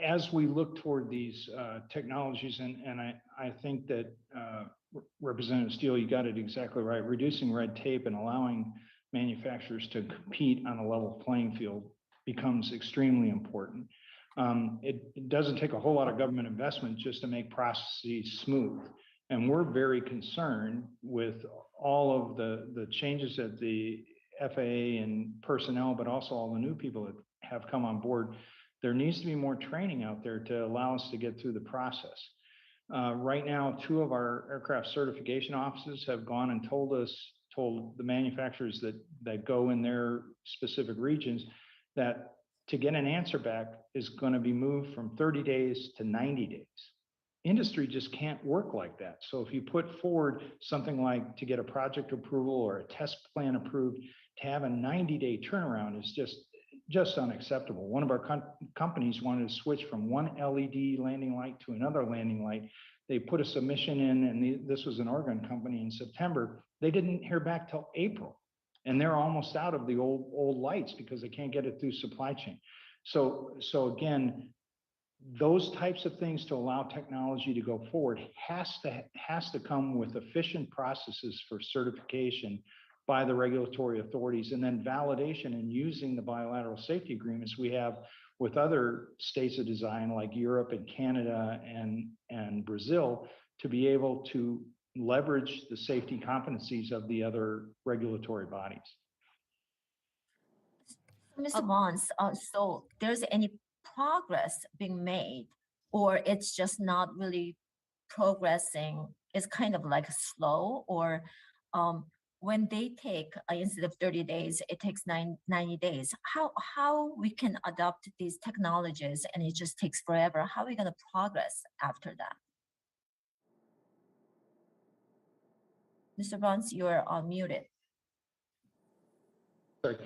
As we look toward these technologies, and I think that Representative Steele, you got it exactly right. Reducing red tape and allowing manufacturers to compete on a level playing field becomes extremely important. It doesn't take a whole lot of government investment just to make processes smooth. And we're very concerned with all of the changes at the FAA and personnel, but also all the new people that have come on board. There needs to be more training out there to allow us to get through the process. Right now, 2 of our aircraft certification offices have gone and told the manufacturers that go in their specific regions that to get an answer back is going to be moved from 30 days to 90 days. Industry just can't work like that. So if you put forward something like to get a project approval or a test plan approved, to have a 90-day turnaround is just unacceptable. One of our companies wanted to switch from one LED landing light to another landing light. They put a submission in, and this was an Oregon company in September. They didn't hear back till April. And they're almost out of the old lights because they can't get it through supply chain. So again, those types of things to allow technology to go forward has to come with efficient processes for certification by the regulatory authorities, and then validation and using the bilateral safety agreements we have with other states of design like Europe and Canada and Brazil to be able to leverage the safety competencies of the other regulatory bodies. Mr. Buntz, so there's any progress being made, or it's just not really progressing? It's kind of like slow, or when they take, instead of 30 days, it takes 90 days. How we can adopt these technologies and it just takes forever? How are we going to progress after that? Mr. Buntz, you're muted. Sorry.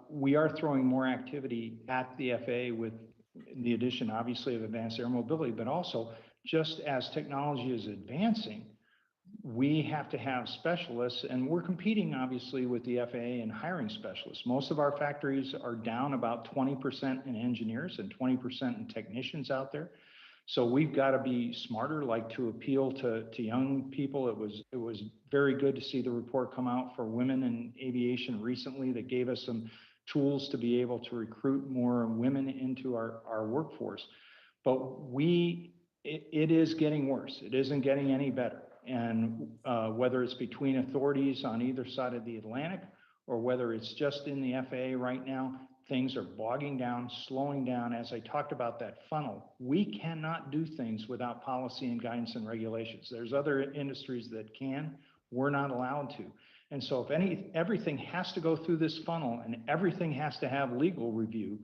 We are throwing more activity at the FAA with the addition, obviously, of advanced air mobility, but also just as technology is advancing, we have to have specialists, and we're competing obviously with the FAA in hiring specialists. Most of our factories are down about 20% in engineers and 20% in technicians out there. So we've got to be smarter, like to appeal to young people. It was very good to see the report come out for women in aviation recently that gave us some tools to be able to recruit more women into our workforce. But it is getting worse. It isn't getting any better. And whether it's between authorities on either side of the Atlantic, or whether it's just in the FAA right now, things are bogging down, slowing down. As I talked about that funnel, we cannot do things without policy and guidance and regulations. There's other industries that can, we're not allowed to. And so if everything has to go through this funnel and everything has to have legal review,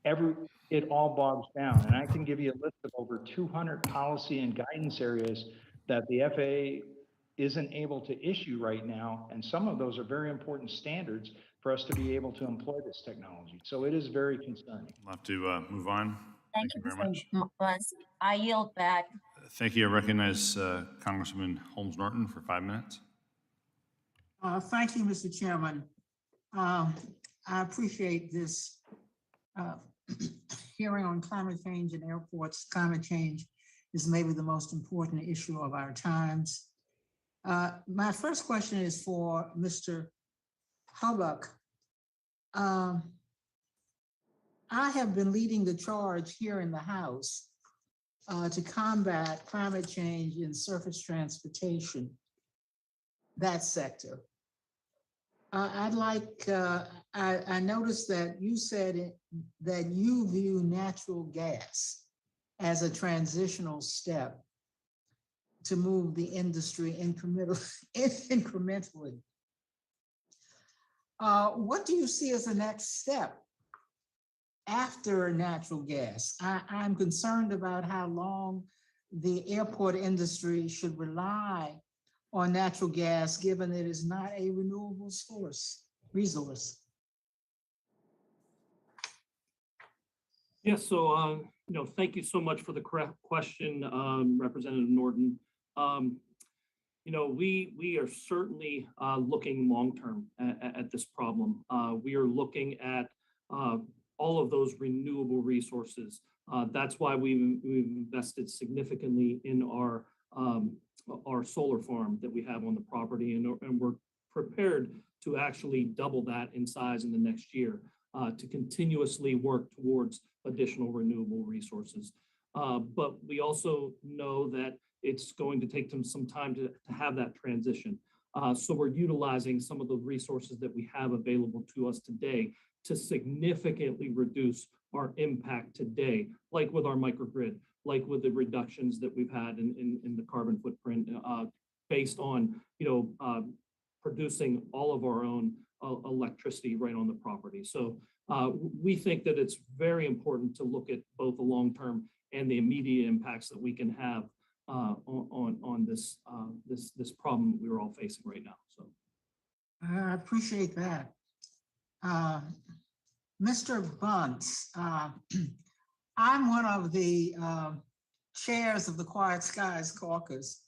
it all bogs down. And I can give you a list of over 200 policy and guidance areas that the FAA isn't able to issue right now. And some of those are very important standards for us to be able to employ this technology. So it is very concerning. We'll have to move on. Thank you very very much. much. I yield back. Thank you. I recognize Congresswoman Holmes-Norton for 5 minutes. Thank you, Mr. Chairman. I appreciate this hearing on climate change in airports. Climate change is maybe the most important issue of our times. My first question is for Mr. Hoback. I have been leading the charge here in the House to combat climate change in surface transportation, that sector. I'd like, I noticed that you said that you view natural gas as a transitional step to move the industry incrementally. What do you see as the next step after natural gas? I'm concerned about how long the airport industry should rely on natural gas, given it is not a renewable resource. Yes, so, thank you so much for the question, Representative Norton. We are certainly looking long-term at this problem. We are looking at all of those renewable resources. That's why we've invested significantly in our solar farm that we have on the property, and we're prepared to actually double that in size in the next year to continuously work towards additional renewable resources. But we also know that it's going to take them some time to have that transition. So we're utilizing some of the resources that we have available to us today to significantly reduce our impact today, like with our microgrid, like with the reductions that we've had in the carbon footprint based on, producing all of our own electricity right on the property. So we think that it's very important to look at both the long-term and the immediate impacts that we can have on this problem that we're all facing right now. So I appreciate that. Mr. Buntz, I'm one of the chairs of the Quiet Skies Caucus.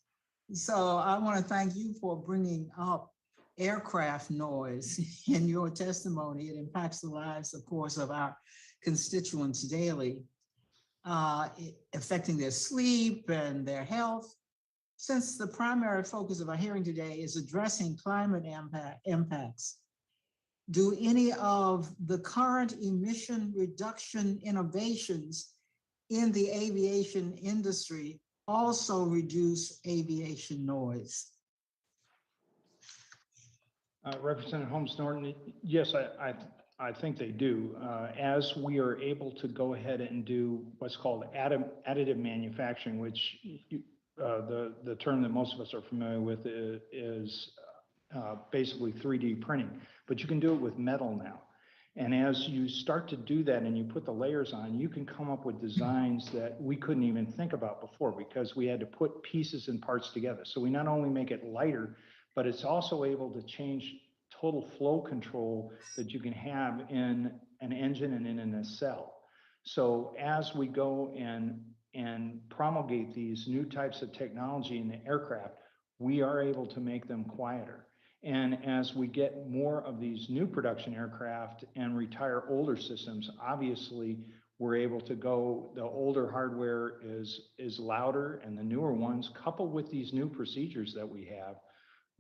So I want to thank you for bringing up aircraft noise in your testimony. It impacts the lives, of course, of our constituents daily, affecting their sleep and their health. Since the primary focus of our hearing today is addressing climate impacts, do any of the current emission reduction innovations in the aviation industry also reduce aviation noise? Representative Holmes-Norton, yes, I think they do. As we are able to go ahead and do what's called additive manufacturing, which the term that most of us are familiar with is basically 3D printing, but you can do it with metal now. And as you start to do that and you put the layers on, you can come up with designs that we couldn't even think about before because we had to put pieces and parts together. So we not only make it lighter, but it's also able to change total flow control that you can have in an engine and in a nacelle. So as we go and promulgate these new types of technology in the aircraft, we are able to make them quieter. And as we get more of these new production aircraft and retire older systems, obviously we're able to go, the older hardware is louder, and the newer ones, coupled with these new procedures that we have,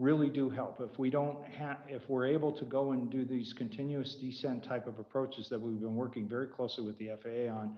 really do help. If we're able to go and do these continuous descent type of approaches that we've been working very closely with the FAA on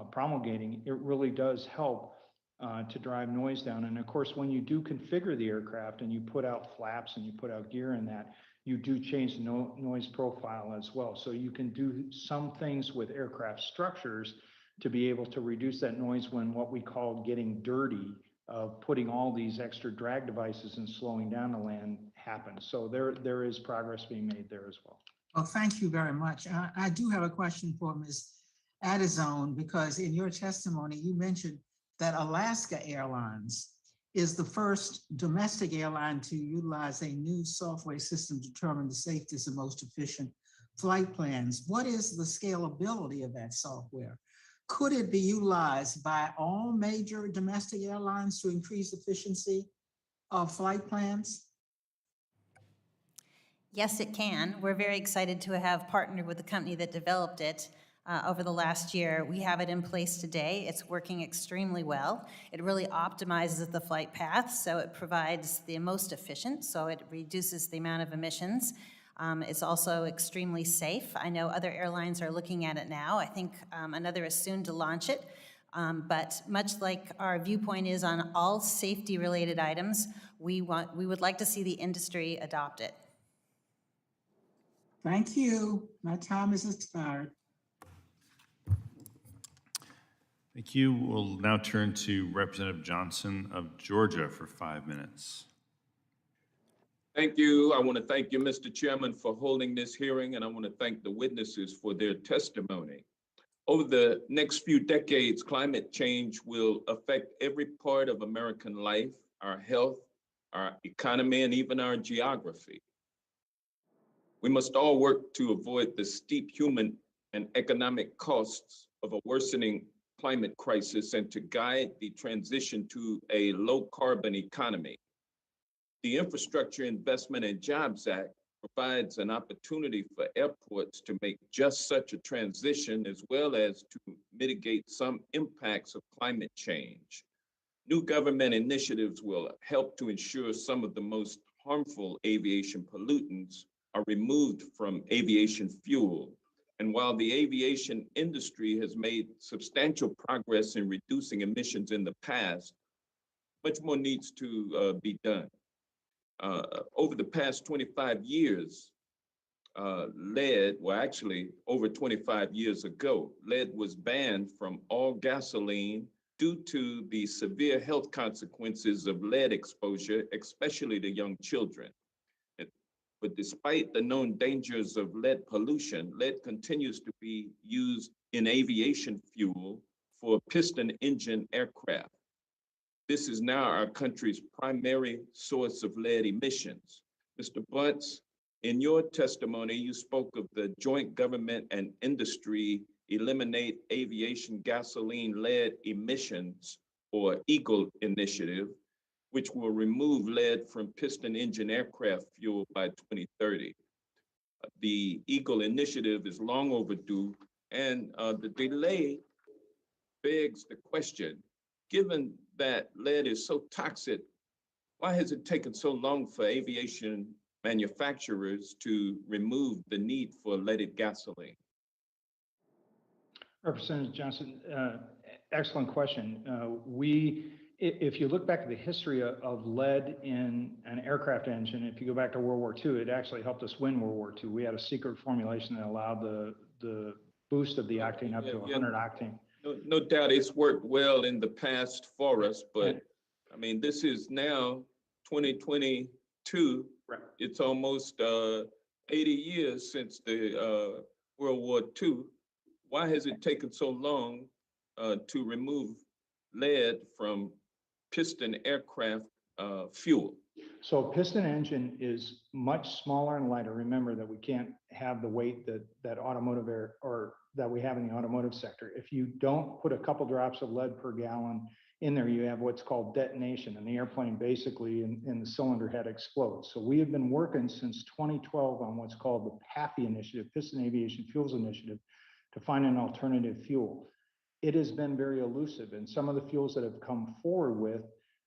promulgating, it really does help to drive noise down. And of course, when you do configure the aircraft and you put out flaps and you put out gear in that, you do change the noise profile as well. So you can do some things with aircraft structures to be able to reduce that noise when what we call getting dirty, of putting all these extra drag devices and slowing down the land happens. So there is progress being made there as well. Well, thank you very much. I do have a question for Ms. Adizone, because in your testimony, you mentioned that Alaska Airlines is the first domestic airline to utilize a new software system to determine the safest and most efficient flight plans. What is the scalability of that software? Could it be utilized by all major domestic airlines to increase efficiency of flight plans? Yes, it can. We're very excited to have partnered with the company that developed it over the last year. We have it in place today. It's working extremely well. It really optimizes the flight path, so it provides the most efficient, so it reduces the amount of emissions. It's also extremely safe. I know other airlines are looking at it now. I think another is soon to launch it. But much like our viewpoint is on all safety-related items, we would like to see the industry adopt it. Thank you. My time is expired. Thank you. We'll now turn to Representative Johnson of Georgia for 5 minutes. Thank you. I want to thank you, Mr. Chairman, for holding this hearing, and I want to thank the witnesses for their testimony. Over the next few decades, climate change will affect every part of American life, our health, our economy, and even our geography. We must all work to avoid the steep human and economic costs of a worsening climate crisis and to guide the transition to a low-carbon economy. The Infrastructure Investment and Jobs Act provides an opportunity for airports to make just such a transition, as well as to mitigate some impacts of climate change. New government initiatives will help to ensure some of the most harmful aviation pollutants are removed from aviation fuel. And while the aviation industry has made substantial progress in reducing emissions in the past, much more needs to be done. Over the past 25 years, lead, well, actually over 25 years ago, lead was banned from all gasoline due to the severe health consequences of lead exposure, especially to young children. But despite the known dangers of lead pollution, lead continues to be used in aviation fuel for piston engine aircraft. This is now our country's primary source of lead emissions. Mr. Buntz, in your testimony, you spoke of the Joint Government and Industry Eliminate Aviation Gasoline Lead Emissions, or EAGLE initiative, which will remove lead from piston engine aircraft fuel by 2030. The EAGLE initiative is long overdue, and the delay begs the question, given that lead is so toxic, why has it taken so long for aviation manufacturers to remove the need for leaded gasoline? Representative Johnson, excellent question. If you look back at the history of lead in an aircraft engine, if you go back to World War II, it actually helped us win World War II. We had a secret formulation that allowed the boost of the octane up to 100 octane. No doubt it's worked well in the past for us, but I mean, this is now 2022. Right. It's almost 80 years since the World War II. Why has it taken so long to remove lead from piston aircraft fuel? So a piston engine is much smaller and lighter. Remember that we can't have the weight that automotive air or that we have in the automotive sector. If you don't put a couple drops of lead per gallon in there, you have what's called detonation, and the airplane basically in the cylinder head explodes. So we have been working since 2012 on what's called the PAFI initiative, Piston Aviation Fuels Initiative, to find an alternative fuel. It has been very elusive, and some of the fuels that have come forward with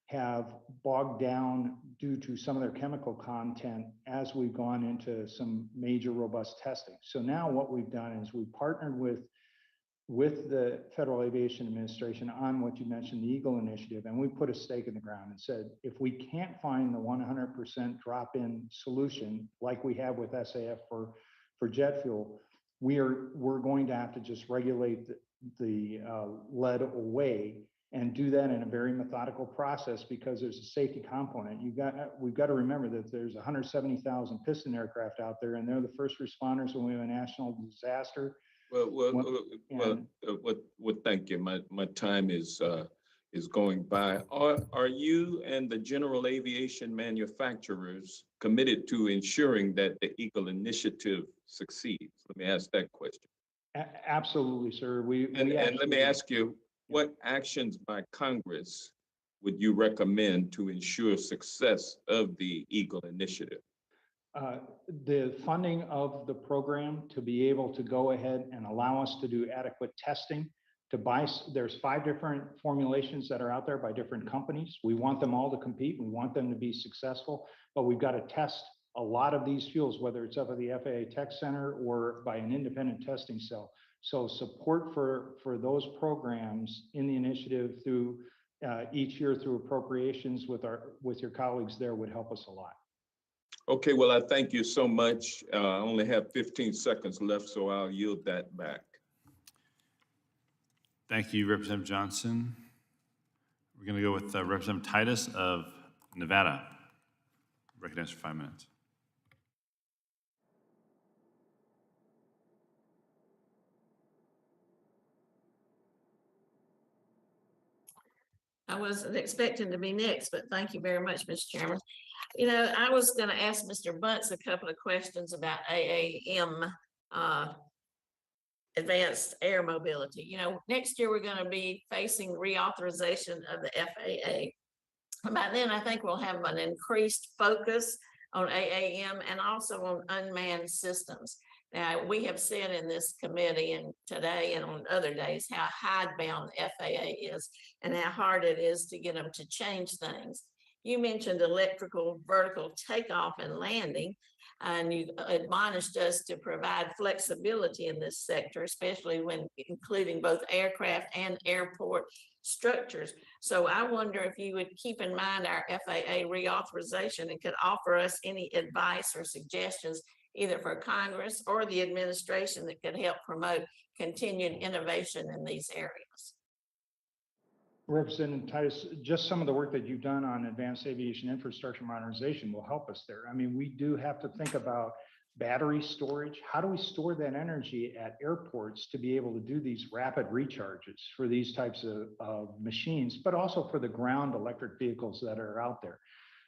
have bogged down due to some of their chemical content as we've gone into some major robust testing. So now what we've done is we've partnered with the Federal Aviation Administration on what you mentioned, the Eagle Initiative, and we put a stake in the ground and said, if we can't find the 100% drop-in solution like we have with SAF for jet fuel, we're going to have to just regulate the lead away and do that in a very methodical process because there's a safety component. We've got to remember that there's 170,000 Piston aircraft out there, and they're the first responders when we have a national disaster. Thank you. My time is going by. Are you and the general aviation manufacturers committed to ensuring that the Eagle Initiative succeeds? Let me ask that question. Absolutely, sir. And let me ask you, what actions by Congress would you recommend to ensure success of the Eagle Initiative? The funding of the program to be able to go ahead and allow us to do adequate testing, there's 5 different formulations that are out there by different companies. We want them all to compete. We want them to be successful, but we've got to test a lot of these fuels, whether it's up at the FAA Tech Center or by an independent testing cell. So support for those programs in the initiative through each year through appropriations with your colleagues there would help us a lot. Okay, well, I thank you so much. I only have 15 seconds left, so I'll yield that back. Thank you, Representative Johnson. We're going to go with Representative Titus of Nevada. Recognized for 5 minutes. I wasn't expecting to be next, but thank you very much, Mr. Chairman. You know, I was going to ask Mr. Buntz a couple of questions about AAM, advanced air mobility. You know, next year we're going to be facing reauthorization of the FAA. By then, I think we'll have an increased focus on AAM and also on unmanned systems. Now, we have said in this committee and today and on other days how hidebound the FAA is and how hard it is to get them to change things. You mentioned electrical vertical takeoff and landing, and you admonished us to provide flexibility in this sector, especially when including both aircraft and airport structures. So I wonder if you would keep in mind our FAA reauthorization and could offer us any advice or suggestions either for Congress or the administration that could help promote continued innovation in these areas. Representative Titus, just some of the work that you've done on advanced aviation infrastructure modernization will help us there. I mean, we do have to think about battery storage. How do we store that energy at airports to be able to do these rapid recharges for these types of machines, but also for the ground electric vehicles that are out there?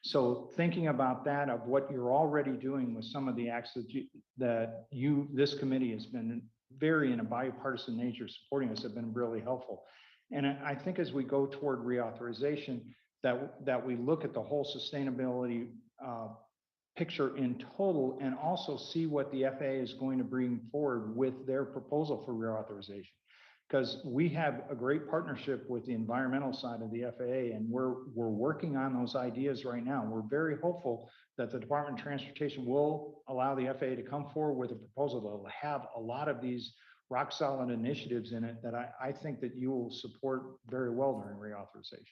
So thinking about that, of what you're already doing with some of the acts that this committee has been very in a bipartisan nature supporting us have been really helpful. And I think as we go toward reauthorization, that we look at the whole sustainability picture in total and also see what the FAA is going to bring forward with their proposal for reauthorization. Because we have a great partnership with the environmental side of the FAA, and we're working on those ideas right now. We're very hopeful that the Department of Transportation will allow the FAA to come forward with a proposal that will have a lot of these rock solid initiatives in it that I think that you will support very well during reauthorization.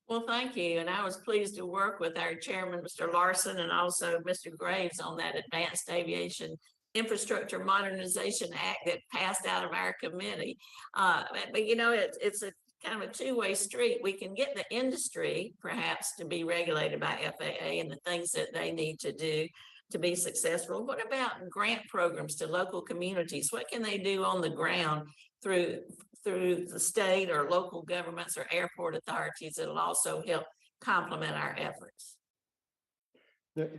Well, thank you. And I was pleased to work with our chairman, Mr. Larson, and also Mr. Graves on that Advanced Aviation Infrastructure Modernization Act that passed out of our committee. But you know, it's a kind of a two-way street. We can get the industry perhaps to be regulated by FAA and the things that they need to do to be successful. What about grant programs to local communities? What can they do on the ground through the state or local governments or airport authorities that'll also help complement our efforts?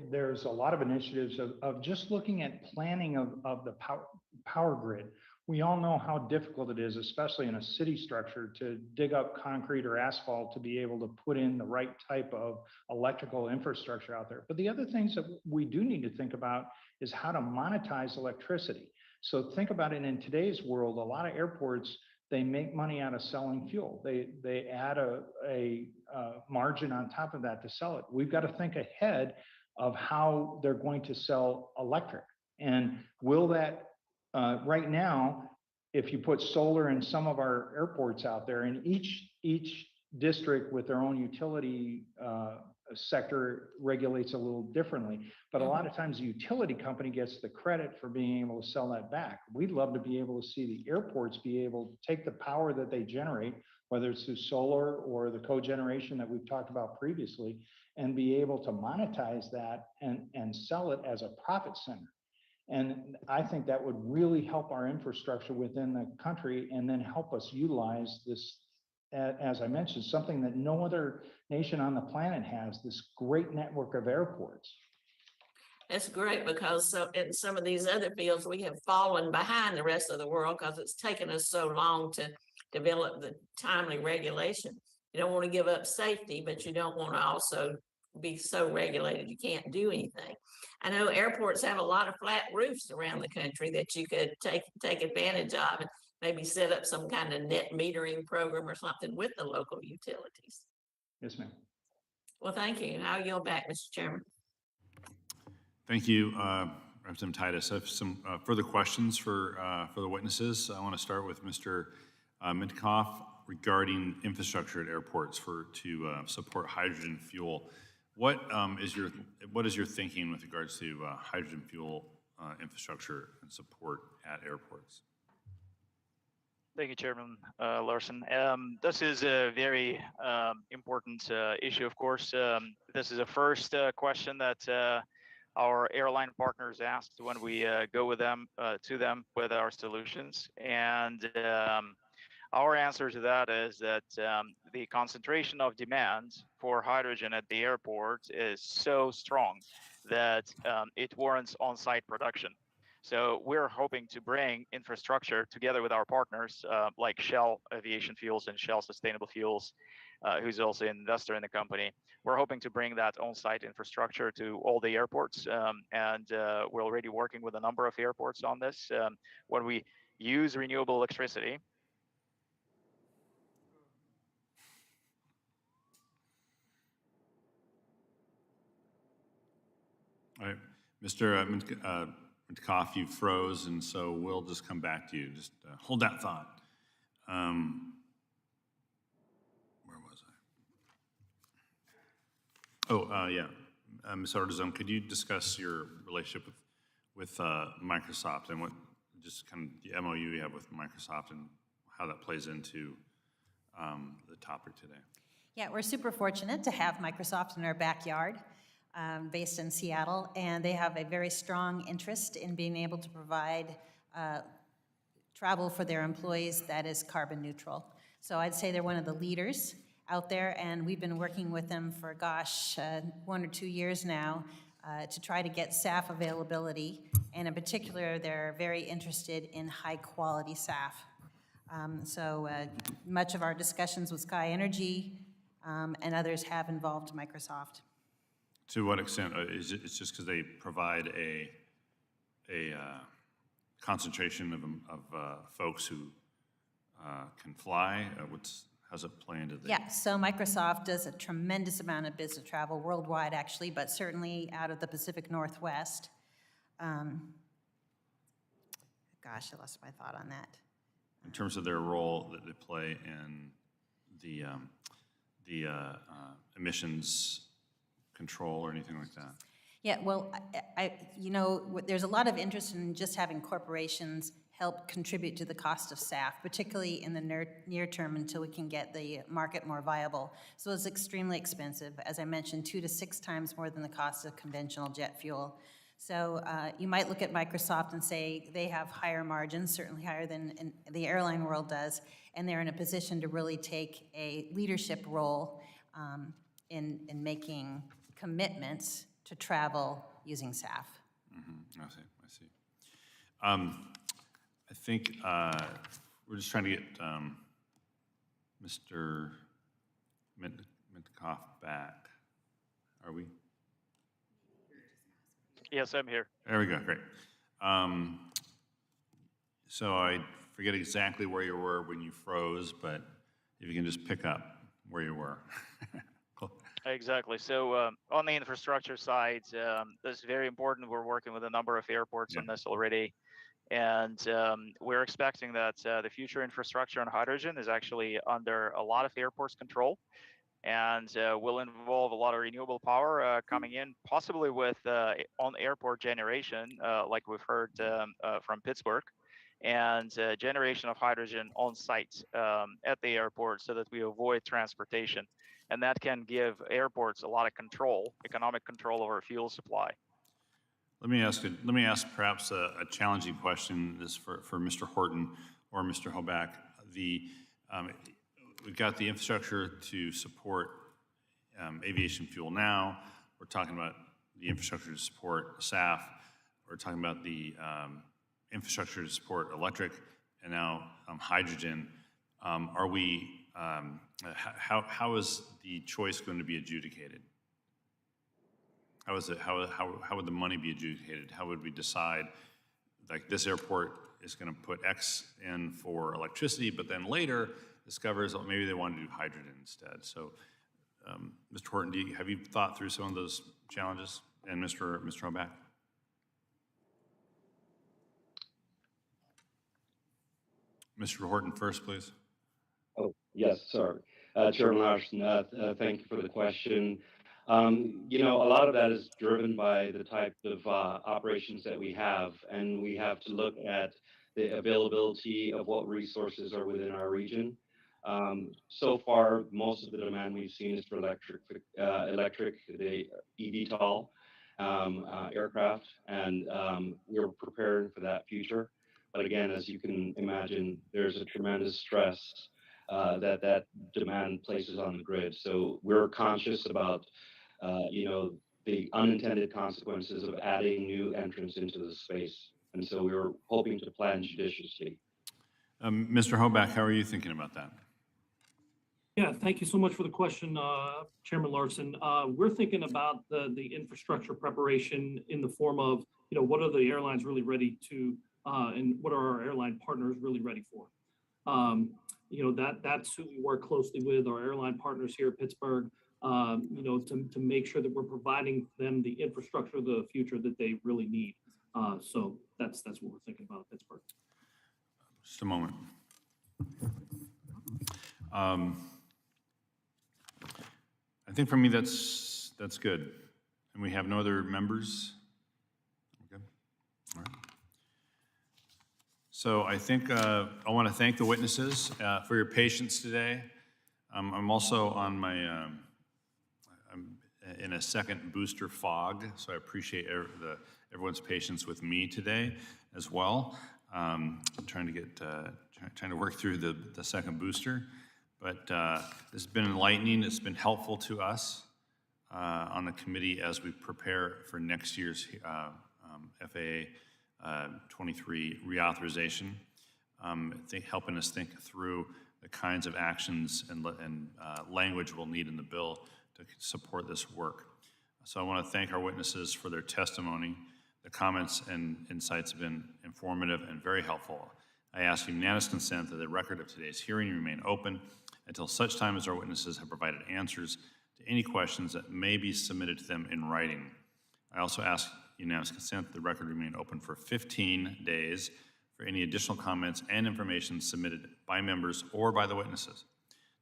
There's a lot of initiatives of just looking at planning of the power grid. We all know how difficult it is, especially in a city structure, to dig up concrete or asphalt to be able to put in the right type of electrical infrastructure out there. But the other things that we do need to think about is how to monetize electricity. So think about it in today's world, a lot of airports, they make money out of selling fuel. They add a margin on top of that to sell it. We've got to think ahead of how they're going to sell electric. And will that, right now, if you put solar in some of our airports out there, and each district with their own utility sector regulates a little differently, but a lot of times the utility company gets the credit for being able to sell that back. We'd love to be able to see the airports be able to take the power that they generate, whether it's through solar or the cogeneration that we've talked about previously, and be able to monetize that and sell it as a profit center. And I think that would really help our infrastructure within the country and then help us utilize this, as I mentioned, something that no other nation on the planet has, this great network of airports. That's great, because so in some of these other fields, we have fallen behind the rest of the world because it's taken us so long to develop the timely regulation. You don't want to give up safety, but you don't want to also be so regulated you can't do anything. I know airports have a lot of flat roofs around the country that you could take advantage of and maybe set up some kind of net metering program or something with the local utilities. Yes, ma'am. Well, thank you. I'll yield back, Mr. Chairman. Thank you, Representative Titus. I have some further questions for the witnesses. I want to start with Mr. Minkoff regarding infrastructure at airports to support hydrogen fuel. What is your thinking with regards to hydrogen fuel infrastructure and support at airports? Thank you, Chairman Larson. This is a very important issue, of course. This is the first question that our airline partners asked when we go with them to them with our solutions. And our answer to that is that the concentration of demand for hydrogen at the airport is so strong that it warrants on-site production. So we're hoping to bring infrastructure together with our partners like Shell Aviation Fuels and Shell Sustainable Fuels, who's also an investor in the company. We're hoping to bring that on-site infrastructure to all the airports, and we're already working with a number of airports on this. When we use renewable electricity, all right, Mr. Minkoff, you froze, and so we'll just come back to you. Just hold that thought. Where was I? Oh, yeah. Ms. Artizon, could you discuss your relationship with Microsoft and what just kind of the MOU you have with Microsoft and how that plays into the topic today? Yeah, we're super fortunate to have Microsoft in our backyard. Based in Seattle, and they have a very strong interest in being able to provide travel for their employees that is carbon neutral. So I'd say they're one of the leaders out there, and we've been working with them for, 1 or 2 years now to try to get SAF availability, and in particular, they're very interested in high-quality SAF. So much of our discussions with Sky Energy and others have involved Microsoft. To what extent? Is it just because they provide a concentration of folks who can fly? How's it play into the? Yeah, so Microsoft does a tremendous amount of business travel worldwide, actually, but certainly out of the Pacific Northwest. I lost my thought on that. In terms of their role that they play in the emissions control or anything like that? Yeah, well, there's a lot of interest in just having corporations help contribute to the cost of SAF, particularly in the near term until we can get the market more viable. So it's extremely expensive, as I mentioned, 2 to 6 times more than the cost of conventional jet fuel. So you might look at Microsoft and say they have higher margins, certainly higher than the airline world does, and they're in a position to really take a leadership role in making commitments to travel using SAF. Mm-hmm. I see. I think we're just trying to get Mr. Minkoff back. Are we? Yes, I'm here. There we go. Great. So I forget exactly where you were when you froze, but if you can just pick up where you were. Cool. Exactly. So on the infrastructure side, this is very important. We're working with a number of airports on this already. And we're expecting that the future infrastructure on hydrogen is actually under a lot of airports' control, and will involve a lot of renewable power coming in, possibly with on-airport generation, like we've heard from Pittsburgh, and generation of hydrogen on site at the airport so that we avoid transportation. And that can give airports a lot of control, economic control over fuel supply. Let me ask perhaps a challenging question. This for Mr. Horton or Mr. Hoback. We've got the infrastructure to support aviation fuel now. We're talking about the infrastructure to support SAF. We're talking about the infrastructure to support electric and now hydrogen. How is the choice going to be adjudicated? How would the money be adjudicated? How would we decide, like, this airport is going to put X in for electricity, but then later discovers, oh, maybe they want to do hydrogen instead. So, Mr. Horton, have you thought through some of those challenges? And Mr. Hoback? Mr. Horton first, please. Oh, yes, sorry. Chairman Larson, thank you for the question. You know, a lot of that is driven by the type of operations that we have, and we have to look at the availability of what resources are within our region. So far, most of the demand we've seen is for electric, the eVTOL aircraft, and we're preparing for that future. But again, as you can imagine, there's a tremendous stress that demand places on the grid. So we're conscious about you know, the unintended consequences of adding new entrants into the space. And so we were hoping to plan judiciously. Mr. Hoback, how are you thinking about that? Yeah, thank you so much for the question, Chairman Larson. We're thinking about the infrastructure preparation in the form of, you know, what are the airlines really ready to, and what are our airline partners really ready for? You know, that's who we work closely with, our airline partners here at Pittsburgh, you know, to make sure that we're providing them the infrastructure of the future that they really need. So that's what we're thinking about at Pittsburgh. Just a moment. I think for me that's good. And we have no other members? Okay. All right. So I think I want to thank the witnesses for your patience today. I'm also on my, I'm in a second booster fog, so I appreciate everyone's patience with me today as well. I'm trying to work through the second booster, but it's been enlightening. It's been helpful to us on the committee as we prepare for next year's FAA 23 reauthorization, helping us think through the kinds of actions and language we'll need in the bill to support this work. So I want to thank our witnesses for their testimony. The comments and insights have been informative and very helpful. I ask unanimous consent that the record of today's hearing remain open until such time as our witnesses have provided answers to any questions that may be submitted to them in writing. I also ask unanimous consent that the record remain open for 15 days for any additional comments and information submitted by members or by the witnesses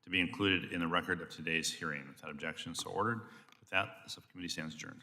to be included in the record of today's hearing. Without objection, so ordered. With that, the subcommittee stands adjourned.